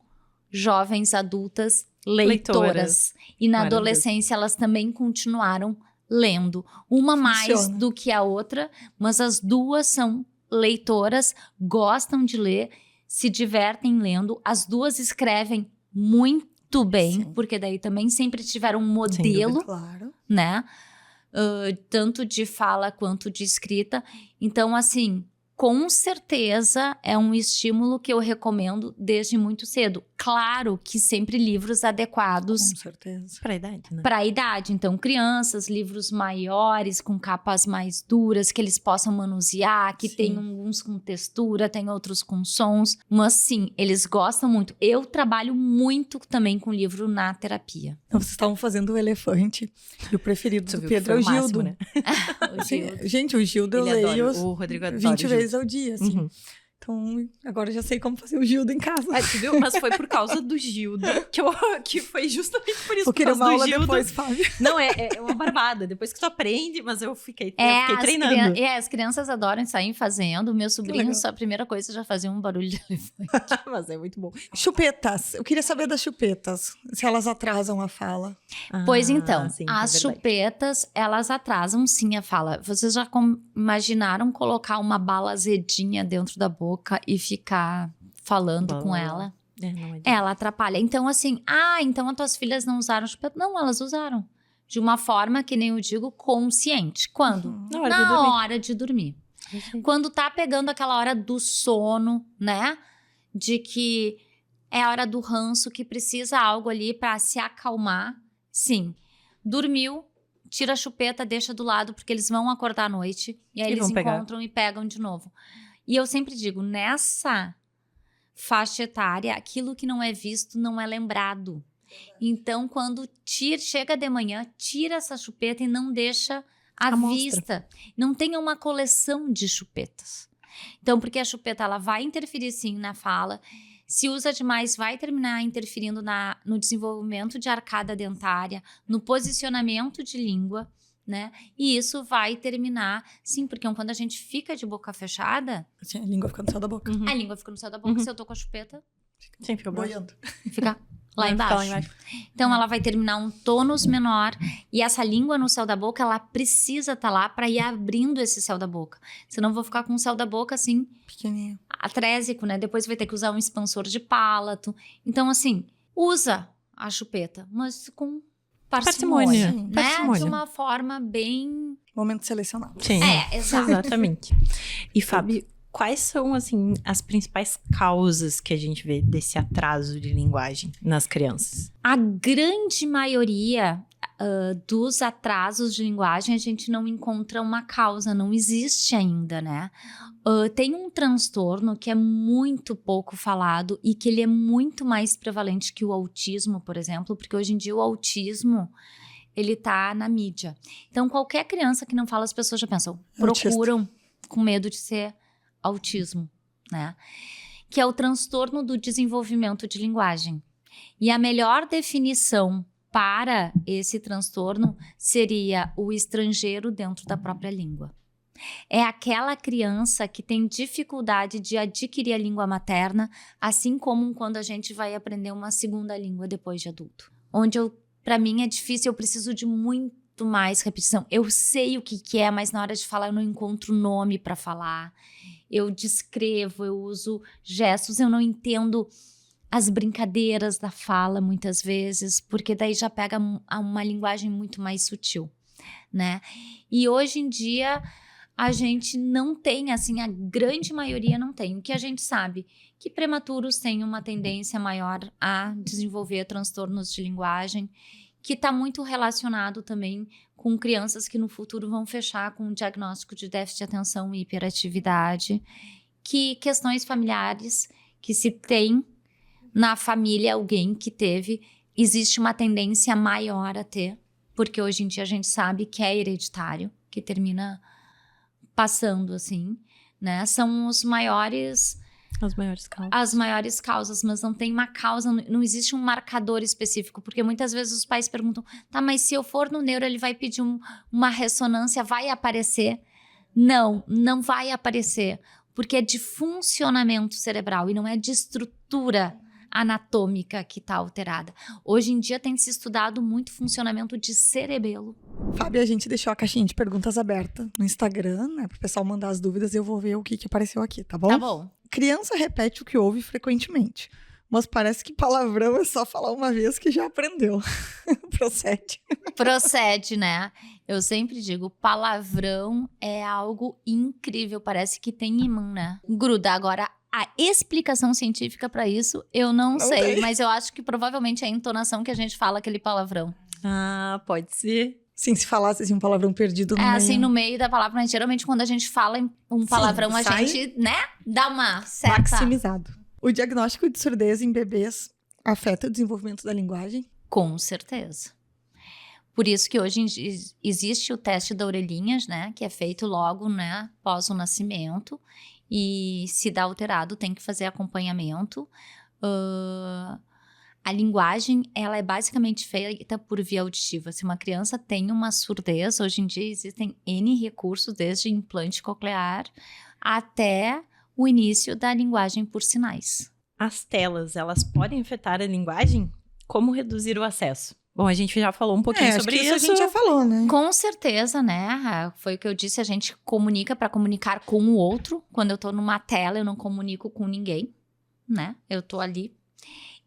jovens adultas leitoras. E na adolescência elas também continuaram lendo. Uma mais do que a outra, mas as duas são leitoras, gostam de ler, se divertem lendo. As duas escrevem muito bem, porque daí também sempre tiveram um modelo, né? Tanto de fala quanto de escrita. Então, assim, com certeza é um estímulo que eu recomendo desde muito cedo. Claro que sempre livros adequados. Com certeza. Para a idade, né? Para a idade. Então, crianças, livros maiores, com capas mais duras, que eles possam manusear, que tem uns com textura, tem outros com sons. Mas sim, eles gostam muito. Eu trabalho muito também com livro na terapia. Então, vocês estavam fazendo o elefante. E o preferido do Pedro é o Gildo. Máximo, né? Gente, o Gildo eu leio o Rodrigo adora 20 vezes ao dia, assim. Uhum. Então, agora eu já sei como fazer o Gildo em casa. Tu viu? Mas foi por causa do Gildo, que foi justamente por isso. Vou querer uma aula Gildo. depois, Fábio. Não, é uma barbada. Depois que tu aprende, mas eu fiquei treinando. As crianças adoram sair fazendo. Meu sobrinho, só a primeira coisa, já fazia um barulho de elefante. Mas é muito bom. Chupetas. Eu queria saber das chupetas. Se elas atrasam a fala. Pois então, sim, as chupetas, elas atrasam sim a fala. Vocês já imaginaram colocar uma bala azedinha dentro da boca e ficar falando com ela? Não é ela atrapalha. Então, assim, então as tuas filhas não usaram chupeta? Não, elas usaram. De uma forma, que nem eu digo, consciente. Quando? Na hora de dormir. Quando tá pegando aquela hora do sono, né? De que é a hora do ranço, que precisa algo ali pra se acalmar. Sim. Dormiu, tira a chupeta, deixa do lado, porque eles vão acordar à noite. E aí eles encontram e pegam de novo. E eu sempre digo, nessa faixa etária, aquilo que não é visto não é lembrado. Então, quando chega de manhã, tira essa chupeta e não deixa à vista. Não tenha uma coleção de chupetas. Então, porque a chupeta ela vai interferir sim na fala. Se usa demais, vai terminar interferindo no desenvolvimento de arcada dentária, no posicionamento de língua, né? E isso vai terminar, sim, porque quando a gente fica de boca fechada... Assim, a língua fica no céu da boca. A língua fica no céu da boca. Se eu tô com a chupeta... Sim, fica boiando. Fica lá embaixo. Então, ela vai terminar um tônus menor. E essa língua no céu da boca, ela precisa estar lá para ir abrindo esse céu da boca. Senão, eu vou ficar com o céu da boca, assim... pequenininho. Atrésico, né? Depois vai ter que usar um expansor de palato. Então, assim, usa a chupeta, mas com... parcimônia, né? Parcimônia. De uma forma bem... momento selecionado. Sim, exatamente. E, Fábio, quais são, assim, as principais causas que a gente vê desse atraso de linguagem nas crianças? A grande maioria dos atrasos de linguagem, a gente não encontra uma causa, não existe ainda, né? Tem um transtorno que é muito pouco falado e que ele é muito mais prevalente que o autismo, por exemplo, porque hoje em dia o autismo, ele tá na mídia. Então, qualquer criança que não fala, as pessoas já pensam, procuram com medo de ser autismo, né? Que é o transtorno do desenvolvimento de linguagem. E a melhor definição para esse transtorno seria o estrangeiro dentro da própria língua. É aquela criança que tem dificuldade de adquirir a língua materna, assim como quando a gente vai aprender uma segunda língua depois de adulto. Onde para mim é difícil, eu preciso de muito mais repetição. Eu sei o que é, mas na hora de falar eu não encontro nome para falar. Eu descrevo, eu uso gestos, eu não entendo as brincadeiras da fala muitas vezes, porque daí já pega uma linguagem muito mais sutil, né? E hoje em dia a gente não tem, assim, a grande maioria não tem. O que a gente sabe? Que prematuros têm uma tendência maior a desenvolver transtornos de linguagem, que está muito relacionado também com crianças que no futuro vão fechar com um diagnóstico de déficit de atenção e hiperatividade, que questões familiares, que se tem na família alguém que teve, existe uma tendência maior a ter, porque hoje em dia a gente sabe que é hereditário, que termina passando assim, né? São as maiores causas, mas não tem uma causa, não existe um marcador específico, porque muitas vezes os pais perguntam, tá, mas se eu for no neuro, ele vai pedir uma ressonância, vai aparecer? Não vai aparecer, porque é de funcionamento cerebral e não é de estrutura anatômica que está alterada. Hoje em dia tem se estudado muito funcionamento de cerebelo. Fábio, a gente deixou a caixinha de perguntas aberta no Instagram, né, para o pessoal mandar as dúvidas e eu vou ver o que apareceu aqui, tá bom? Tá bom. Criança repete o que ouve frequentemente, mas parece que palavrão é só falar uma vez que já aprendeu. Procede, né? Eu sempre digo, palavrão é algo incrível, parece que tem imã, né? Gruda. Agora, a explicação científica para isso, eu não sei, mas eu acho que provavelmente é a entonação que a gente fala aquele palavrão. Ah, pode ser. Sim, se falasse assim, um palavrão perdido no meio. Assim, no meio da palavra, mas geralmente quando a gente fala um palavrão, a gente, né, dá uma certa... Maximizado. O diagnóstico de surdez em bebês afeta o desenvolvimento da linguagem? Com certeza. Por isso que hoje existe o teste da orelhinha, né, que é feito logo, né, após o nascimento. E se dá alterado, tem que fazer acompanhamento. A linguagem, ela é basicamente feita por via auditiva. Se uma criança tem uma surdez, hoje em dia existem N recursos, desde implante coclear até o início da linguagem por sinais. As telas, elas podem afetar a linguagem? Como reduzir o acesso? Bom, a gente já falou um pouquinho sobre isso. A gente já falou, né? Com certeza, né? Foi o que eu disse, a gente comunica para comunicar com o outro. Quando eu tô numa tela, eu não comunico com ninguém, né? Eu tô ali.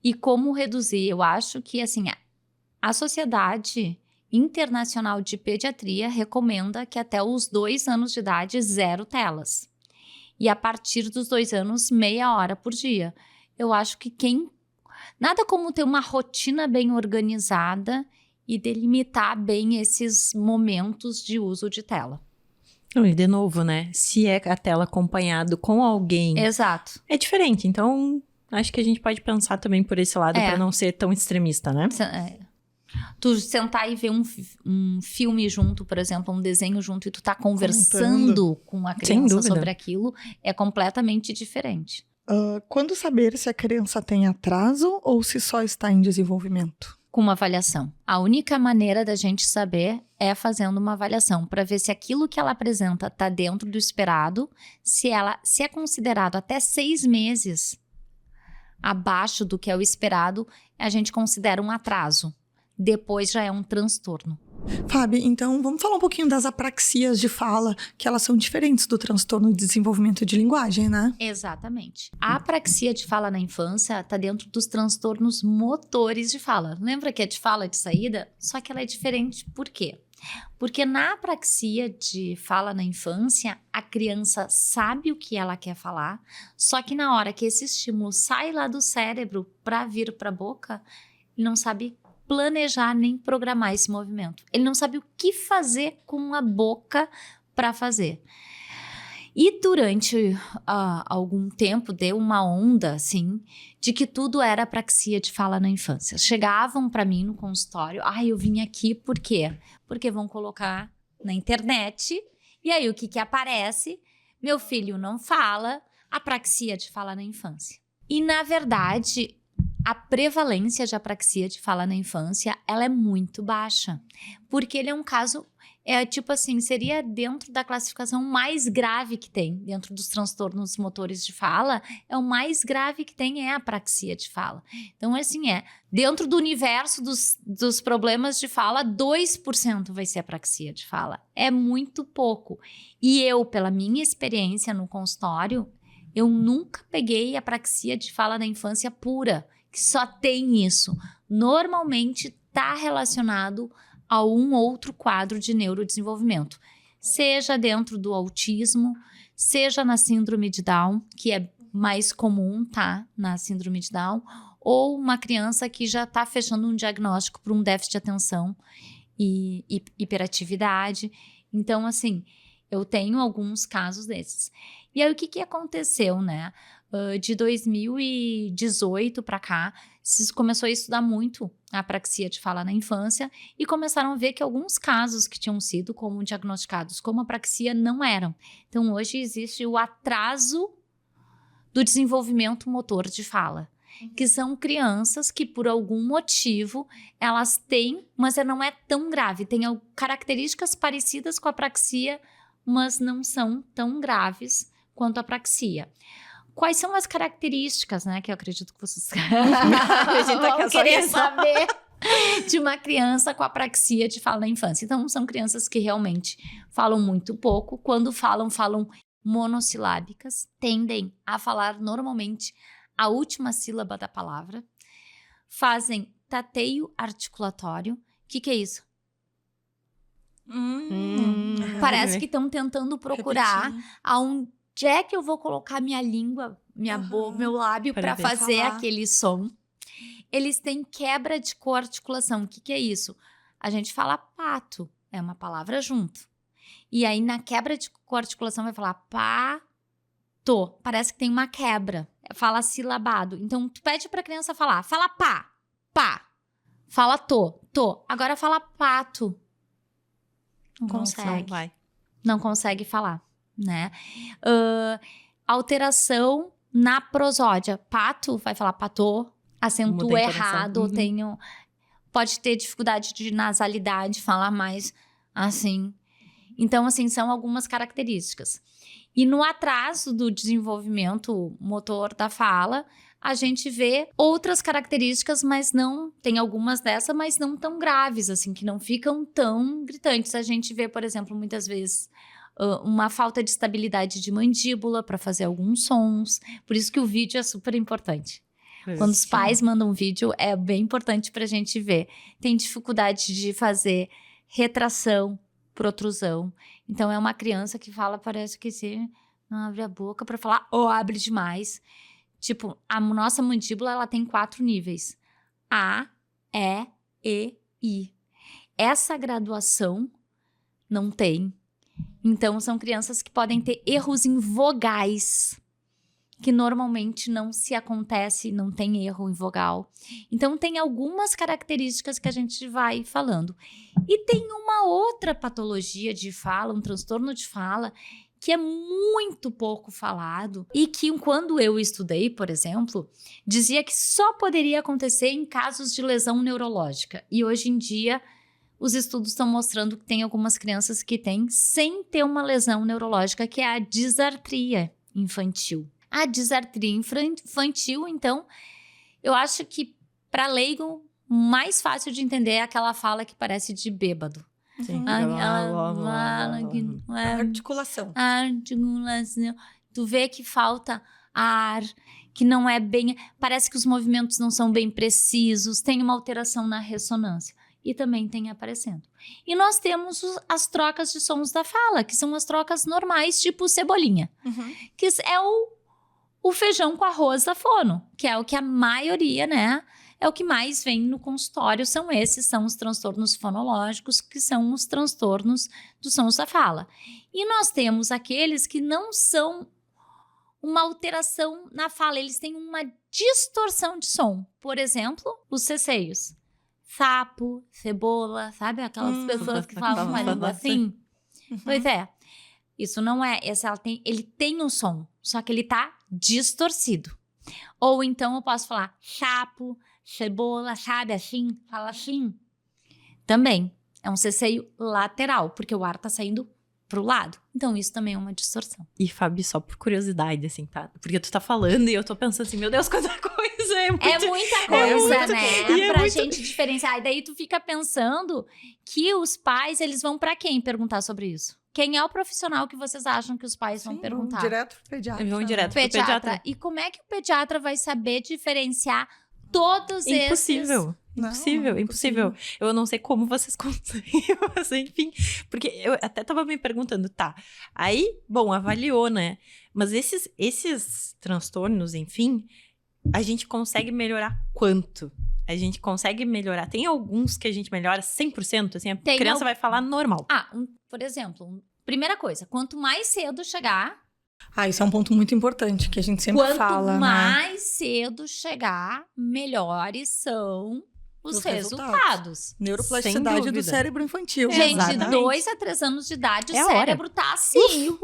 E como reduzir? Eu acho que, assim, a Sociedade Internacional de Pediatria recomenda que até os 2 anos de idade, 0 telas. E a partir dos 2 anos, meia hora por dia. Eu acho que nada como ter uma rotina bem organizada e delimitar bem esses momentos de uso de tela. E de novo, né? Se é a tela acompanhado com alguém... Exato. É diferente, então acho que a gente pode pensar também por esse lado para não ser tão extremista, né? Tu sentar e ver um filme junto, por exemplo, um desenho junto, e tu tá conversando com a criança sobre aquilo, é completamente diferente. Quando saber se a criança tem atraso ou se só está em desenvolvimento? Com uma avaliação. A única maneira da gente saber é fazendo uma avaliação para ver se aquilo que ela apresenta está dentro do esperado, se é considerado até 6 meses abaixo do que é o esperado, a gente considera um atraso. Depois já é um transtorno. Fábio, então vamos falar um pouquinho das apraxias de fala, que elas são diferentes do transtorno de desenvolvimento de linguagem, né? Exatamente. A apraxia de fala na infância está dentro dos transtornos motores de fala. Lembra que é de fala de saída? Só que ela é diferente. Por quê? Porque na apraxia de fala na infância, a criança sabe o que ela quer falar, só que na hora que esse estímulo sai lá do cérebro para vir para a boca, ele não sabe planejar nem programar esse movimento. Ele não sabe o que fazer com a boca para fazer. E durante algum tempo deu uma onda, assim, de que tudo era apraxia de fala na infância. Chegavam para mim no consultório, eu vim aqui por quê? Porque vão colocar na internet, e aí o que aparece? Meu filho não fala, apraxia de fala na infância. E na verdade, a prevalência de apraxia de fala na infância, ela é muito baixa, porque ele é um caso, tipo assim, seria dentro da classificação mais grave que tem, dentro dos transtornos motores de fala, é o mais grave que tem é a apraxia de fala. Então, assim, dentro do universo dos problemas de fala, 2% vai ser apraxia de fala, é muito pouco. E eu, pela minha experiência no consultório, eu nunca peguei apraxia de fala na infância pura, que só tem isso. Normalmente está relacionado a um outro quadro de neurodesenvolvimento, seja dentro do autismo, seja na síndrome de Down, que é mais comum, tá? Na síndrome de Down, ou uma criança que já está fechando um diagnóstico para um déficit de atenção e hiperatividade. Então, assim, eu tenho alguns casos desses. E aí, o que aconteceu, né? De 2018 para cá, se começou a estudar muito a apraxia de fala na infância e começaram a ver que alguns casos que tinham sido como diagnosticados como apraxia não eram. Então, hoje existe o atraso do desenvolvimento motor de fala, que são crianças que, por algum motivo, elas têm, mas não é tão grave, tem características parecidas com a apraxia, mas não são tão graves quanto a apraxia. Quais são as características, né, que eu acredito que vocês vão querer saber de uma criança com apraxia de fala na infância? Então, são crianças que realmente falam muito pouco. Quando falam monossilábicas, tendem a falar normalmente a última sílaba da palavra, fazem tateio articulatório. O que é isso? Parece que estão tentando procurar aonde é que eu vou colocar minha língua, minha boca, meu lábio para fazer aquele som. Eles têm quebra de coarticulação. O que é isso? A gente fala pato, é uma palavra junto. E aí, na quebra de coarticulação, vai falar pato. Parece que tem uma quebra. Fala silabado. Então, tu pede pra criança falar. Fala pá, pá. Fala tô. Agora fala pato. Não consegue. Não consegue falar, né? Alteração na prosódia. Pato, vai falar patô. Acentua errado. Pode ter dificuldade de nasalidade, falar mais assim. Então, assim, são algumas características. E no atraso do desenvolvimento motor da fala, a gente vê outras características, mas não... Tem algumas dessas, mas não tão graves, assim, que não ficam tão gritantes. A gente vê, por exemplo, muitas vezes, uma falta de estabilidade de mandíbula para fazer alguns sons. Por isso que o vídeo é super importante. Quando os pais mandam vídeo, é bem importante para a gente ver. Tem dificuldade de fazer retração, protrusão. Então, é uma criança que fala, parece que se não abre a boca para falar, ou abre demais. Tipo, a nossa mandíbula, ela tem 4 níveis. A, E, I. Essa graduação não tem. Então, são crianças que podem ter erros em vogais, que normalmente não se acontece, não tem erro em vogal. Então, tem algumas características que a gente vai falando. E tem uma outra patologia de fala, um transtorno de fala, que é muito pouco falado e que, quando eu estudei, por exemplo, dizia que só poderia acontecer em casos de lesão neurológica. E hoje em dia, os estudos estão mostrando que tem algumas crianças que têm sem ter uma lesão neurológica, que é a disartria infantil. A disartria infantil, então, eu acho que, para leigo, mais fácil de entender é aquela fala que parece de bêbado. Sim. Articulação. Tu vê que falta ar, que não é bem... Parece que os movimentos não são bem precisos, tem uma alteração na ressonância. E também tem aparecendo. E nós temos as trocas de sons da fala, que são as trocas normais, tipo cebolinha. Que é o feijão com arroz da fono, que é o que a maioria, né? É o que mais vem no consultório, são os transtornos fonológicos, que são os transtornos dos sons da fala. E nós temos aqueles que não são uma alteração na fala, eles têm uma distorção de som. Por exemplo, os ceceios. Sapo, cebola, sabe? Aquelas pessoas que falam uma língua assim. Pois é. Isso não é... Ele tem um som, só que ele tá distorcido. Ou então eu posso falar sapo, cebola, sabe? Assim, fala assim. Também é um ceceio lateral, porque o ar tá saindo pro lado. Então isso também é uma distorção. E, Fabi, só por curiosidade, assim, tá? Porque tu tá falando e eu tô pensando assim, meu Deus, quanta coisa! É muita coisa, né? Pra gente diferenciar. E daí tu fica pensando que os pais, eles vão pra quem perguntar sobre isso? Quem é o profissional que vocês acham que os pais vão perguntar? Vão direto pro pediatra. Vão direto pro pediatra. E como é que o pediatra vai saber diferenciar todos Impossível. esses... Impossível. Eu não sei como vocês conseguem, mas enfim. Porque eu até tava me perguntando, tá. Aí, bom, avaliou, né? Mas esses transtornos, enfim, a gente consegue melhorar quanto? A gente consegue melhorar. Tem alguns que a gente melhora 100%, assim, a criança vai falar normal. Por exemplo, primeira coisa, quanto mais cedo chegar... Isso é um ponto muito importante, que a gente sempre fala, Quanto mais cedo chegar, melhores são os resultados. Neuroplasticidade do cérebro infantil. Gente, de 2 a 3 anos de idade, o cérebro tá assim.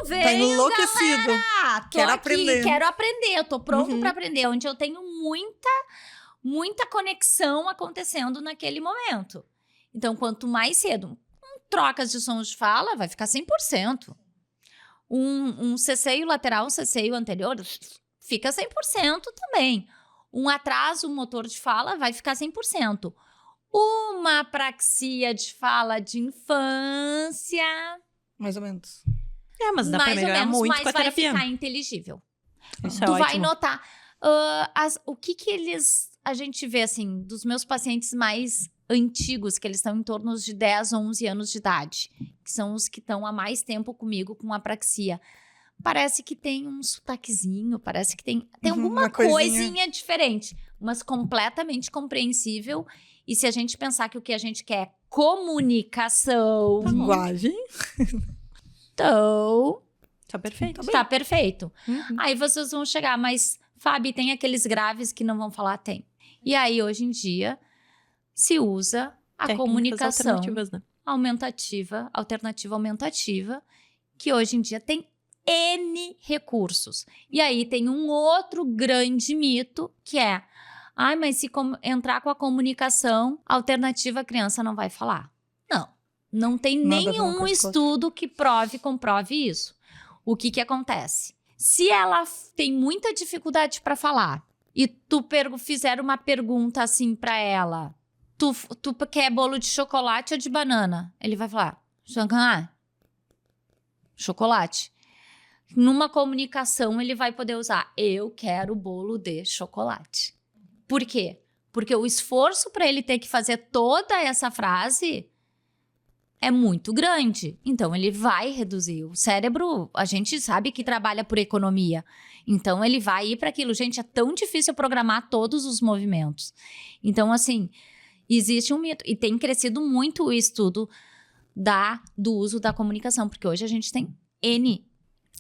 Vem, tá enlouquecido. Galera, quero aprender. Quero aprender, eu tô pronto pra aprender. Onde eu tenho muita conexão acontecendo naquele momento. Então, quanto mais cedo, trocas de sons de fala, vai ficar 100%. Um ceceio lateral, um ceceio anterior, fica 100% também. Um atraso motor de fala vai ficar 100%. Uma apraxia de fala de infância... Mais ou menos. Mas dá pra melhorar muito com a terapia. Mas vai ficar inteligível. Isso é tu ótimo. vai notar. O que a gente vê, assim, dos meus pacientes mais antigos, que eles estão em torno de 10, 11 anos de idade, que são os que estão há mais tempo comigo com apraxia. Parece que tem um sotaquezinho, parece que tem alguma coisinha diferente, mas completamente compreensível. E se a gente pensar que o que a gente quer é comunicação... Linguagem. Então... Tá perfeito. Tá perfeito. Aí vocês vão chegar, mas, Fábio, tem aqueles graves que não vão falar? Tem. E aí, hoje em dia, se usa a comunicação alternativa aumentativa, que hoje em dia tem N recursos. E aí tem um outro grande mito, que é, mas se entrar com a comunicação alternativa, a criança não vai falar. Não tem nenhum estudo que comprove isso. O que acontece? Se ela tem muita dificuldade para falar e tu fizer uma pergunta assim para ela, tu quer bolo de chocolate ou de banana? Ele vai falar, chocolate. Numa comunicação, ele vai poder usar, eu quero bolo de chocolate. Por quê? Porque o esforço para ele ter que fazer toda essa frase é muito grande. Então, ele vai reduzir. O cérebro, a gente sabe que trabalha por economia. Então, ele vai ir para aquilo. Gente, é tão difícil programar todos os movimentos. Então, assim, existe um mito. E tem crescido muito o estudo do uso da comunicação. Porque hoje a gente tem N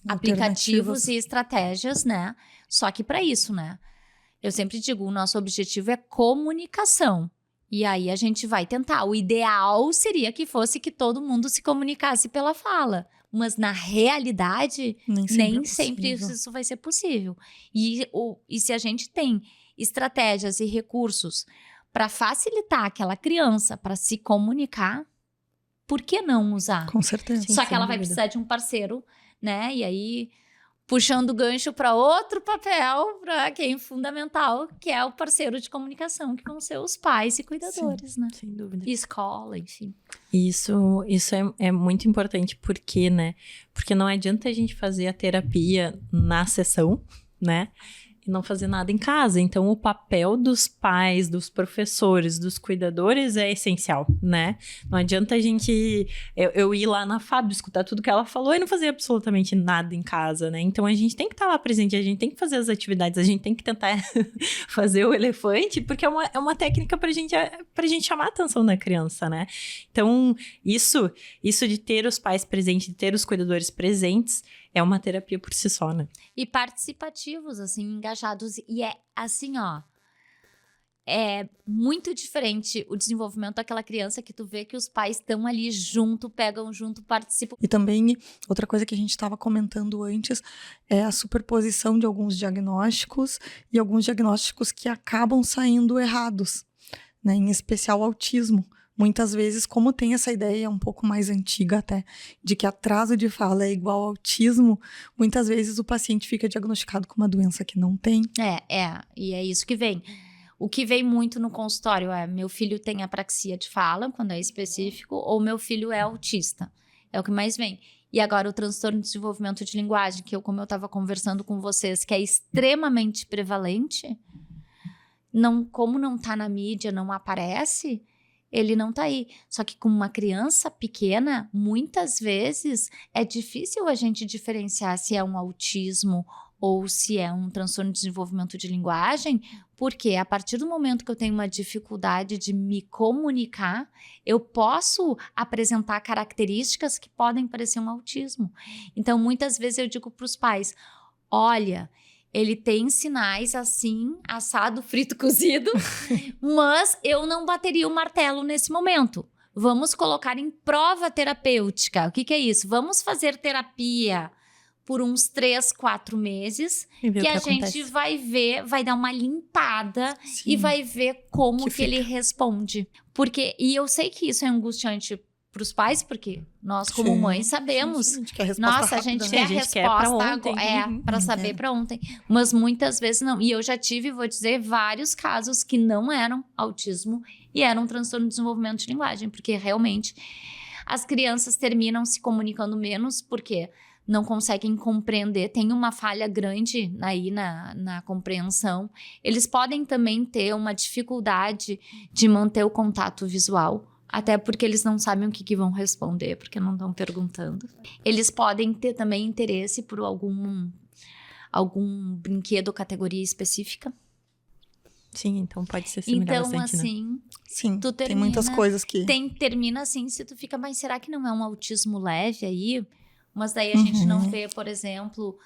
aplicativos e estratégias, né? Só que para isso, né? Eu sempre digo, o nosso objetivo é comunicação. E aí a gente vai tentar. O ideal seria que fosse que todo mundo se comunicasse pela fala. Mas na realidade, nem sempre isso vai ser possível. E se a gente tem estratégias e recursos para facilitar aquela criança para se comunicar, por que não usar? Com certeza. Só que ela vai precisar de um parceiro, né? E aí, puxando o gancho para outro papel, que é fundamental, que é o parceiro de comunicação, que vão ser os pais e cuidadores, né? Sem dúvida. E escola, enfim. Isso é muito importante, porque, né? Porque não adianta a gente fazer a terapia na sessão, né? E não fazer nada em casa. Então, o papel dos pais, dos professores, dos cuidadores é essencial, né? Não adianta a gente... Eu ir lá na Fábio, escutar tudo que ela falou e não fazer absolutamente nada em casa, né? Então, a gente tem que estar lá presente, a gente tem que fazer as atividades, a gente tem que tentar fazer o elefante, porque é uma técnica pra gente chamar a atenção da criança, né? Então, isso de ter os pais presentes, de ter os cuidadores presentes, é uma terapia por si só, né? E participativos, assim, engajados. E é assim, ó. É muito diferente o desenvolvimento daquela criança que tu vê que os pais estão ali junto, pegam junto, participam. E também, outra coisa que a gente estava comentando antes é a superposição de alguns diagnósticos e alguns diagnósticos que acabam saindo errados, né? Em especial o autismo. Muitas vezes, como tem essa ideia um pouco mais antiga até, de que atraso de fala é igual ao autismo, muitas vezes o paciente fica diagnosticado com uma doença que não tem. E é isso que vem. O que vem muito no consultório é, meu filho tem apraxia de fala, quando é específico, ou meu filho é autista. É o que mais vem. E agora o transtorno de desenvolvimento de linguagem, que como eu estava conversando com vocês, que é extremamente prevalente, como não está na mídia, não aparece... Ele não tá aí. Só que com uma criança pequena, muitas vezes é difícil a gente diferenciar se é um autismo ou se é um transtorno de desenvolvimento de linguagem, porque a partir do momento que eu tenho uma dificuldade de me comunicar, eu posso apresentar características que podem parecer um autismo. Então, muitas vezes eu digo para os pais, olha, ele tem sinais assim, assado, frito, cozido, mas eu não bateria o martelo nesse momento. Vamos colocar em prova terapêutica. O que é isso? Vamos fazer terapia por uns 3, 4 meses, que a gente vai ver, vai dar uma limpada e vai ver como que ele responde. E eu sei que isso é angustiante para os pais, porque nós, como mães, sabemos. A gente quer a resposta rápida, a gente quer a resposta para saber para ontem. Mas muitas vezes não. E eu já tive, vou dizer, vários casos que não eram autismo e eram transtorno de desenvolvimento de linguagem, porque realmente as crianças terminam se comunicando menos porque não conseguem compreender, tem uma falha grande aí na compreensão. Eles podem também ter uma dificuldade de manter o contato visual, até porque eles não sabem o que vão responder, porque não estão perguntando. Eles podem ter também interesse por algum brinquedo ou categoria específica. Sim, então pode ser similar então, bastante, assim, né? Sim, tu termina, tem muitas coisas que... Termina assim, se tu fica, mas será que não é um autismo leve aí? Mas daí a gente não vê, por exemplo,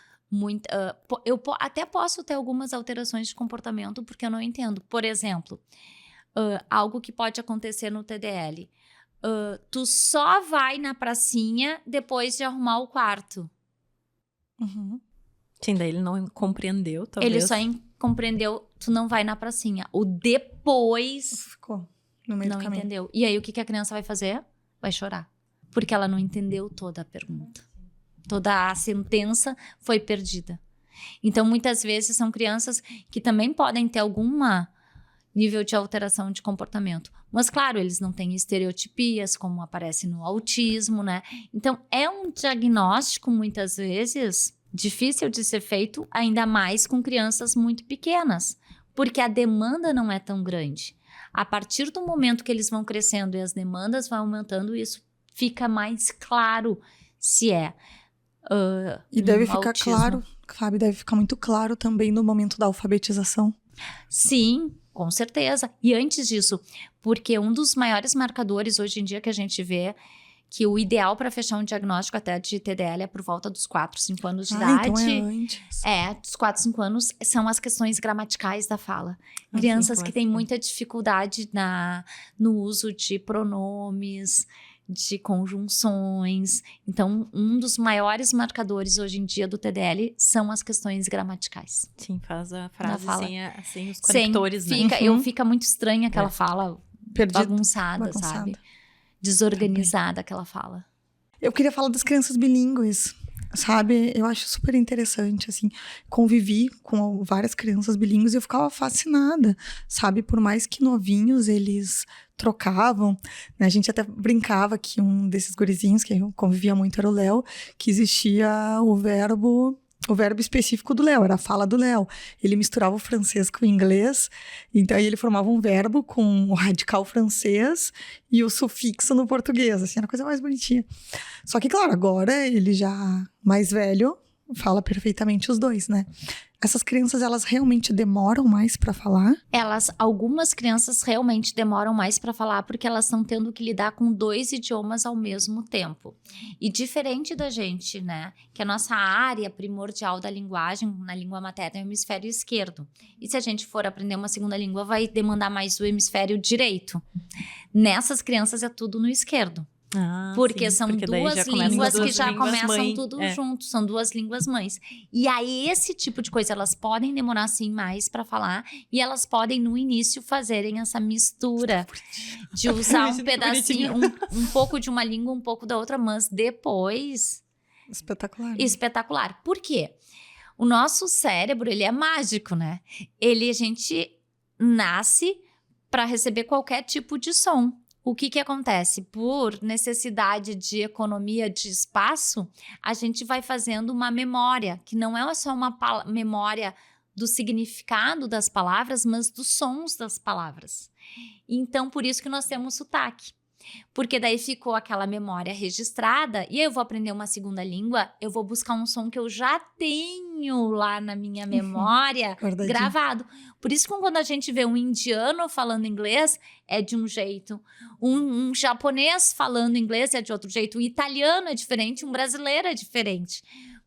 eu até posso ter algumas alterações de comportamento, porque eu não entendo. Por exemplo, algo que pode acontecer no TDL. Tu só vai na pracinha depois de arrumar o quarto. Sim, daí ele não compreendeu, talvez. Ele só compreendeu, tu não vai na pracinha. O depois... Ficou no meio do caminho. Não entendeu. E aí, o que a criança vai fazer? Vai chorar. Porque ela não entendeu toda a pergunta. Toda a sentença foi perdida. Então, muitas vezes, são crianças que também podem ter alguma nível de alteração de comportamento. Mas, claro, eles não têm estereotipias, como aparece no autismo, né? Então, é um diagnóstico, muitas vezes, difícil de ser feito, ainda mais com crianças muito pequenas, porque a demanda não é tão grande. A partir do momento que eles vão crescendo e as demandas vão aumentando, isso fica mais claro se é e deve ficar autismo. claro, Fábio, deve ficar muito claro também no momento da alfabetização. Sim, com certeza. E antes disso, porque um dos maiores marcadores hoje em dia que a gente vê, que o ideal para fechar um diagnóstico até de TDL é por volta dos 4, 5 anos de idade. Então é antes. Dos 4, 5 anos, são as questões gramaticais da fala. Crianças que têm muita dificuldade no uso de pronomes, de conjunções. Então, um dos maiores marcadores hoje em dia do TDL são as questões gramaticais. Sim, faz a frase sem os conectores, né? Fica muito estranha aquela fala bagunçada, sabe? Desorganizada aquela fala. Eu queria falar das crianças bilíngues, sabe? Eu acho super interessante, assim. Convivi com várias crianças bilíngues e eu ficava fascinada, sabe? Por mais que novinhos eles trocavam, né? A gente até brincava que um desses gurizinhos que eu convivia muito era o Léo, que existia o verbo específico do Léo, era a fala do Léo. Ele misturava o francês com o inglês, então aí ele formava um verbo com o radical francês e o sufixo no português, assim, era a coisa mais bonitinha. Só que, claro, agora ele já mais velho, fala perfeitamente os dois, né? Essas crianças, elas realmente demoram mais para falar? Algumas crianças realmente demoram mais para falar porque elas estão tendo que lidar com 2 idiomas ao mesmo tempo. E diferente da gente, né? Que a nossa área primordial da linguagem, na língua materna, é o hemisfério esquerdo. E se a gente for aprender uma segunda língua, vai demandar mais do hemisfério direito. Nessas crianças é tudo no esquerdo. Porque são duas línguas que já começam tudo junto, são 2 línguas mães. E aí, esse tipo de coisa, elas podem demorar, sim, mais para falar, e elas podem, no início, fazerem essa mistura de usar um pedacinho, um pouco de uma língua, um pouco da outra, mas depois... Espetacular. Por quê? O nosso cérebro, ele é mágico, né? A gente nasce para receber qualquer tipo de som. O que acontece? Por necessidade de economia de espaço, a gente vai fazendo uma memória, que não é só uma memória do significado das palavras, mas dos sons das palavras. Então, por isso que nós temos sotaque. Porque daí ficou aquela memória registrada, e aí eu vou aprender uma segunda língua, eu vou buscar um som que eu já tenho lá na minha memória gravado. Por isso que quando a gente vê um indiano falando inglês, é de um jeito. Um japonês falando inglês é de outro jeito. Um italiano é diferente, um brasileiro é diferente.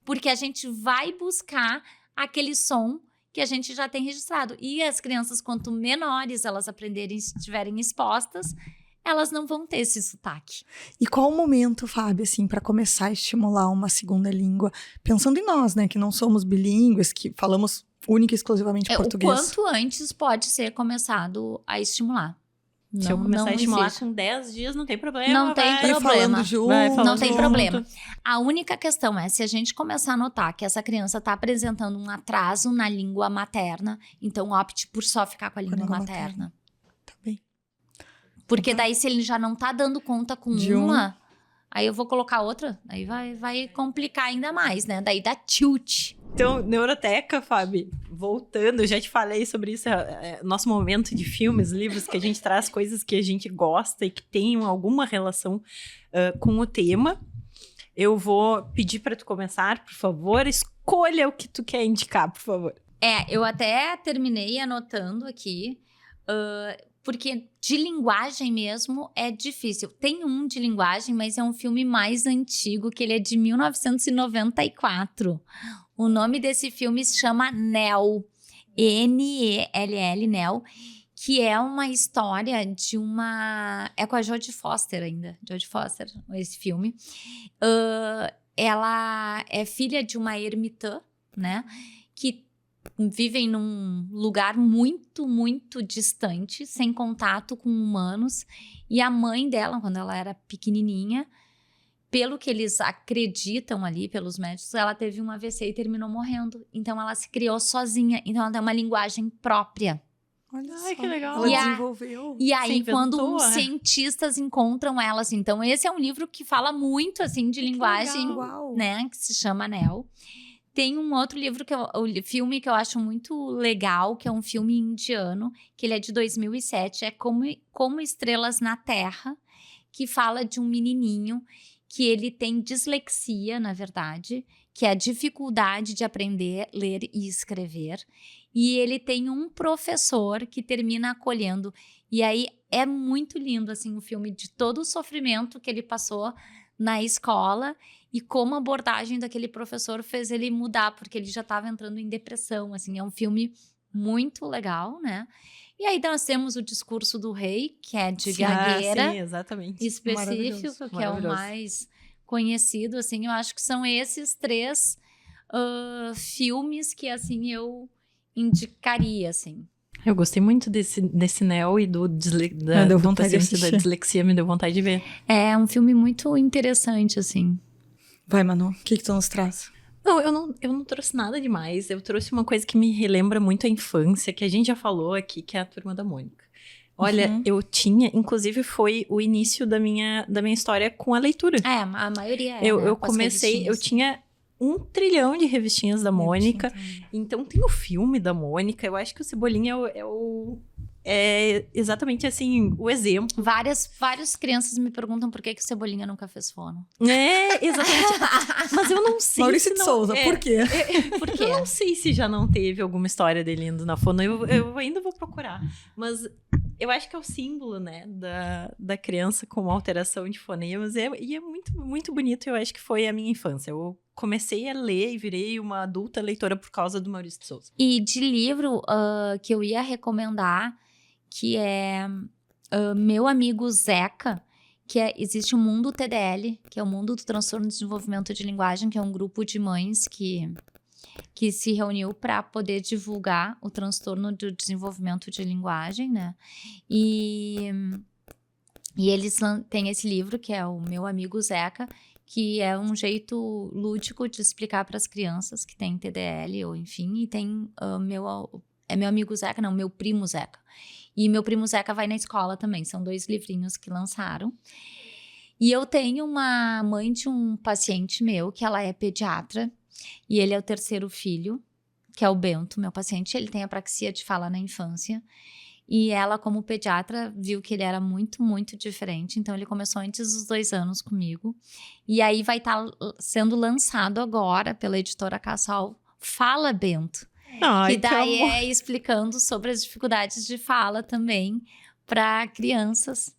Porque a gente vai buscar aquele som que a gente já tem registrado. E as crianças, quanto menores elas aprenderem, estiverem expostas, elas não vão ter esse sotaque. E qual o momento, Fábio, assim, para começar a estimular uma segunda língua? Pensando em nós, né, que não somos bilíngues, que falamos única e exclusivamente português. O quanto antes pode ser começado a estimular. Se eu começar a estimular com 10 dias, não tem problema. Não tem problema. Falando junto, não tem problema. A única questão é se a gente começar a notar que essa criança está apresentando um atraso na língua materna, então opte por só ficar com a língua materna. Tá bem. Porque daí se ele já não tá dando conta com uma, aí eu vou colocar outra, aí vai complicar ainda mais, né? Daí dá tilt. Então, Neuroteca, Fábio, voltando, eu já te falei sobre isso, nosso momento de filmes, livros, que a gente traz coisas que a gente gosta e que tenham alguma relação com o tema. Eu vou pedir para tu começar, por favor, escolha o que tu quer indicar, por favor. Eu até terminei anotando aqui, porque de linguagem mesmo é difícil. Tem um de linguagem, mas é um filme mais antigo, que ele é de 1994. O nome desse filme se chama Nell, N-E-L-L, Nell, que é uma história de uma... É com a Jodie Foster ainda, Jodie Foster, esse filme. Ela é filha de uma ermitã, né, que vivem num lugar muito, muito distante, sem contato com humanos. E a mãe dela, quando ela era pequenininha, pelo que eles acreditam ali, pelos médicos, ela teve um AVC e terminou morrendo. Então, ela se criou sozinha. Então, ela tem uma linguagem própria. Olha Ai, só. que legal. Ela desenvolveu. E aí, quando inventou, os cientistas encontram ela, assim, então esse é um livro que fala muito, assim, de linguagem, Uau. né, que se chama Nell. Tem um outro livro, o filme que eu acho muito legal, que é um filme indiano, que ele é de 2007, é Como Estrelas na Terra, que fala de um menininho que ele tem dislexia, na verdade, que é a dificuldade de aprender, ler e escrever. E ele tem um professor que termina acolhendo. E aí é muito lindo, assim, o filme de todo o sofrimento que ele passou na escola e como a abordagem daquele professor fez ele mudar, porque ele já estava entrando em depressão, assim. É um filme muito legal, né? E aí nós temos o Discurso do Rei, que é de Gagueira. Sim, exatamente. Específico, que é o mais conhecido, assim. Eu acho que são esses 3 filmes que, assim, eu indicaria, assim. Eu gostei muito desse Nell e do paciente da dislexia, me deu vontade de ver. É um filme muito interessante, assim. Vai, Manu, o que tu nos traz? Não, eu não trouxe nada demais. Eu trouxe uma coisa que me relembra muito a infância, que a gente já falou aqui, que é a Turma da Mônica. Olha, eu tinha, inclusive foi o início da minha história com a leitura. A maioria é. Eu comecei, eu tinha 1 trilhão de revistinhas da Mônica. Então tem o filme da Mônica. Eu acho que o Cebolinha é exatamente assim, o exemplo. Várias crianças me perguntam por que o Cebolinha nunca fez fono. É, exatamente. Mas eu não sei Maurício de Souza, por quê? Por quê? Eu não sei se já não teve alguma história dele indo na fono. Eu ainda vou procurar. Mas eu acho que é o símbolo, né, da criança com uma alteração de fonemas. E é muito, muito bonito. Eu acho que foi a minha infância. Eu comecei a ler e virei uma adulta leitora por causa do Maurício de Souza. E de livro que eu ia recomendar, que é Meu Amigo Zeca, que existe o Mundo TDL, que é o Mundo do Transtorno de Desenvolvimento de Linguagem, que é um grupo de mães que se reuniu para poder divulgar o transtorno do desenvolvimento de linguagem, né? E eles têm esse livro, que é o Meu Amigo Zeca, que é um jeito lúdico de explicar para as crianças que têm TDL, ou enfim, e tem Meu Amigo Zeca, não, Meu Primo Zeca. E Meu Primo Zeca vai na escola também, são 2 livrinhos que lançaram. E eu tenho uma mãe de um paciente meu, que ela é pediatra, e ele é o 3º filho, que é o Bento, meu paciente. Ele tem apraxia de fala na infância. E ela, como pediatra, viu que ele era muito, muito diferente. Então, ele começou antes dos 2 anos comigo. E aí vai estar sendo lançado agora pela editora Cassol Fala Bento. Ai, Que daí amor. é explicando sobre as dificuldades de fala também para crianças.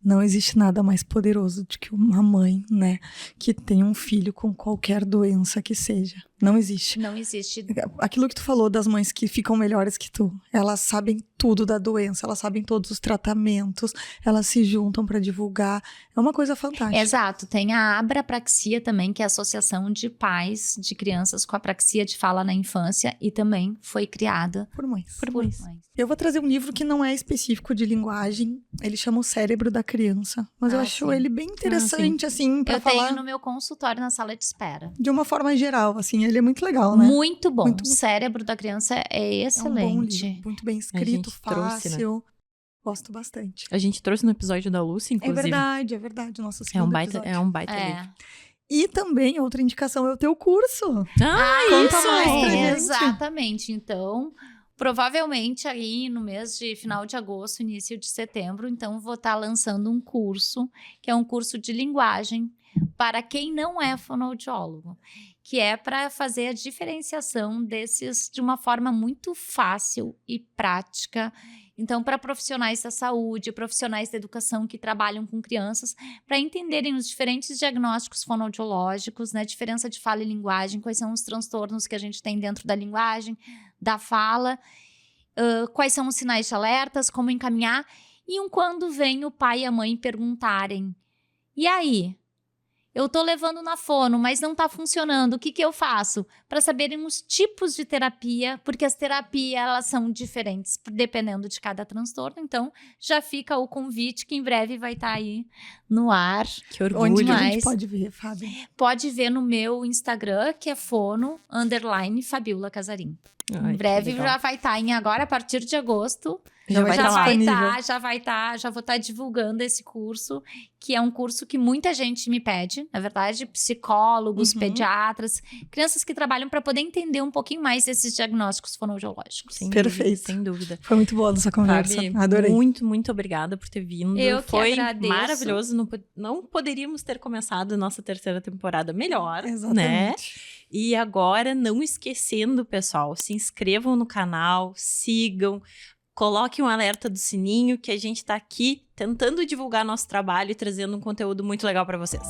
Não existe nada mais poderoso do que uma mãe, né, que tem um filho com qualquer doença que seja. Não existe. Não existe. Aquilo que tu falou das mães que ficam melhores que tu, elas sabem tudo da doença, elas sabem todos os tratamentos, elas se juntam para divulgar. É uma coisa fantástica. Exato. Tem a Abrapraxia também, que é a Associação de Pais de Crianças com Apraxia de Fala na Infância, e também foi criada Por mães. por mães. Eu vou trazer um livro que não é específico de linguagem, ele chama O Cérebro da Criança, mas eu acho sim. ele bem interessante, assim, para Eu falar tenho no meu consultório na sala de espera. de uma forma geral, assim, ele é muito legal, né? Muito bom. Muito- O Cérebro da Criança é É um excelente. bom livro, muito bem escrito, gente trouxe, né? fácil. Gosto bastante. A gente trouxe no episódio da Lucy, inclusive. É verdade. Nosso É segundo um baita, episódio. é um baita É. livro. E também, outra indicação é o teu curso. Ah, Conta mais pra gente. Exatamente. Então, provavelmente aí no mês de final de agosto, início de setembro, então vou estar lançando um curso, que é um curso de linguagem para quem não é fonoaudiólogo, que é para fazer a diferenciação desses de uma forma muito fácil e prática. Então, para profissionais da saúde, profissionais da educação que trabalham com crianças, para entenderem os diferentes diagnósticos fonoaudiológicos, né, diferença de fala e linguagem, quais são os transtornos que a gente tem dentro da linguagem, da fala, quais são os sinais de alertas, como encaminhar, e quando vem o pai e a mãe perguntarem, e aí? Eu tô levando na fono, mas não tá funcionando. O que eu faço? Para saberem os tipos de terapia, porque as terapias elas são diferentes dependendo de cada transtorno. Então, já fica o convite que em breve vai estar aí no ar. Que orgulho. Onde que a demais. gente pode ver, Fábio? Pode ver no meu Instagram, que é fono_Fabiola Casarim. Ai, Em breve que legal. já vai estar agora, a partir de agosto. Já vai Já estar lá. vai disponível. estar, já vou estar divulgando esse curso, que é um curso que muita gente me pede, na verdade, psicólogos, Uhum. pediatras, crianças que trabalham para poder entender um pouquinho mais desses diagnósticos fonoaudiológicos. Sem Perfeito. dúvida, sem dúvida. Foi muito boa a nossa conversa. Fabi, Adorei. muito, muito obrigada por ter vindo. Eu que Foi agradeço. maravilhoso. Não poderíamos ter começado a nossa terceira temporada melhor, né? Exatamente. E agora, não esquecendo, pessoal, se inscrevam no canal, sigam, coloquem um alerta do sininho, que a gente tá aqui tentando divulgar nosso trabalho e trazendo um conteúdo muito legal para vocês.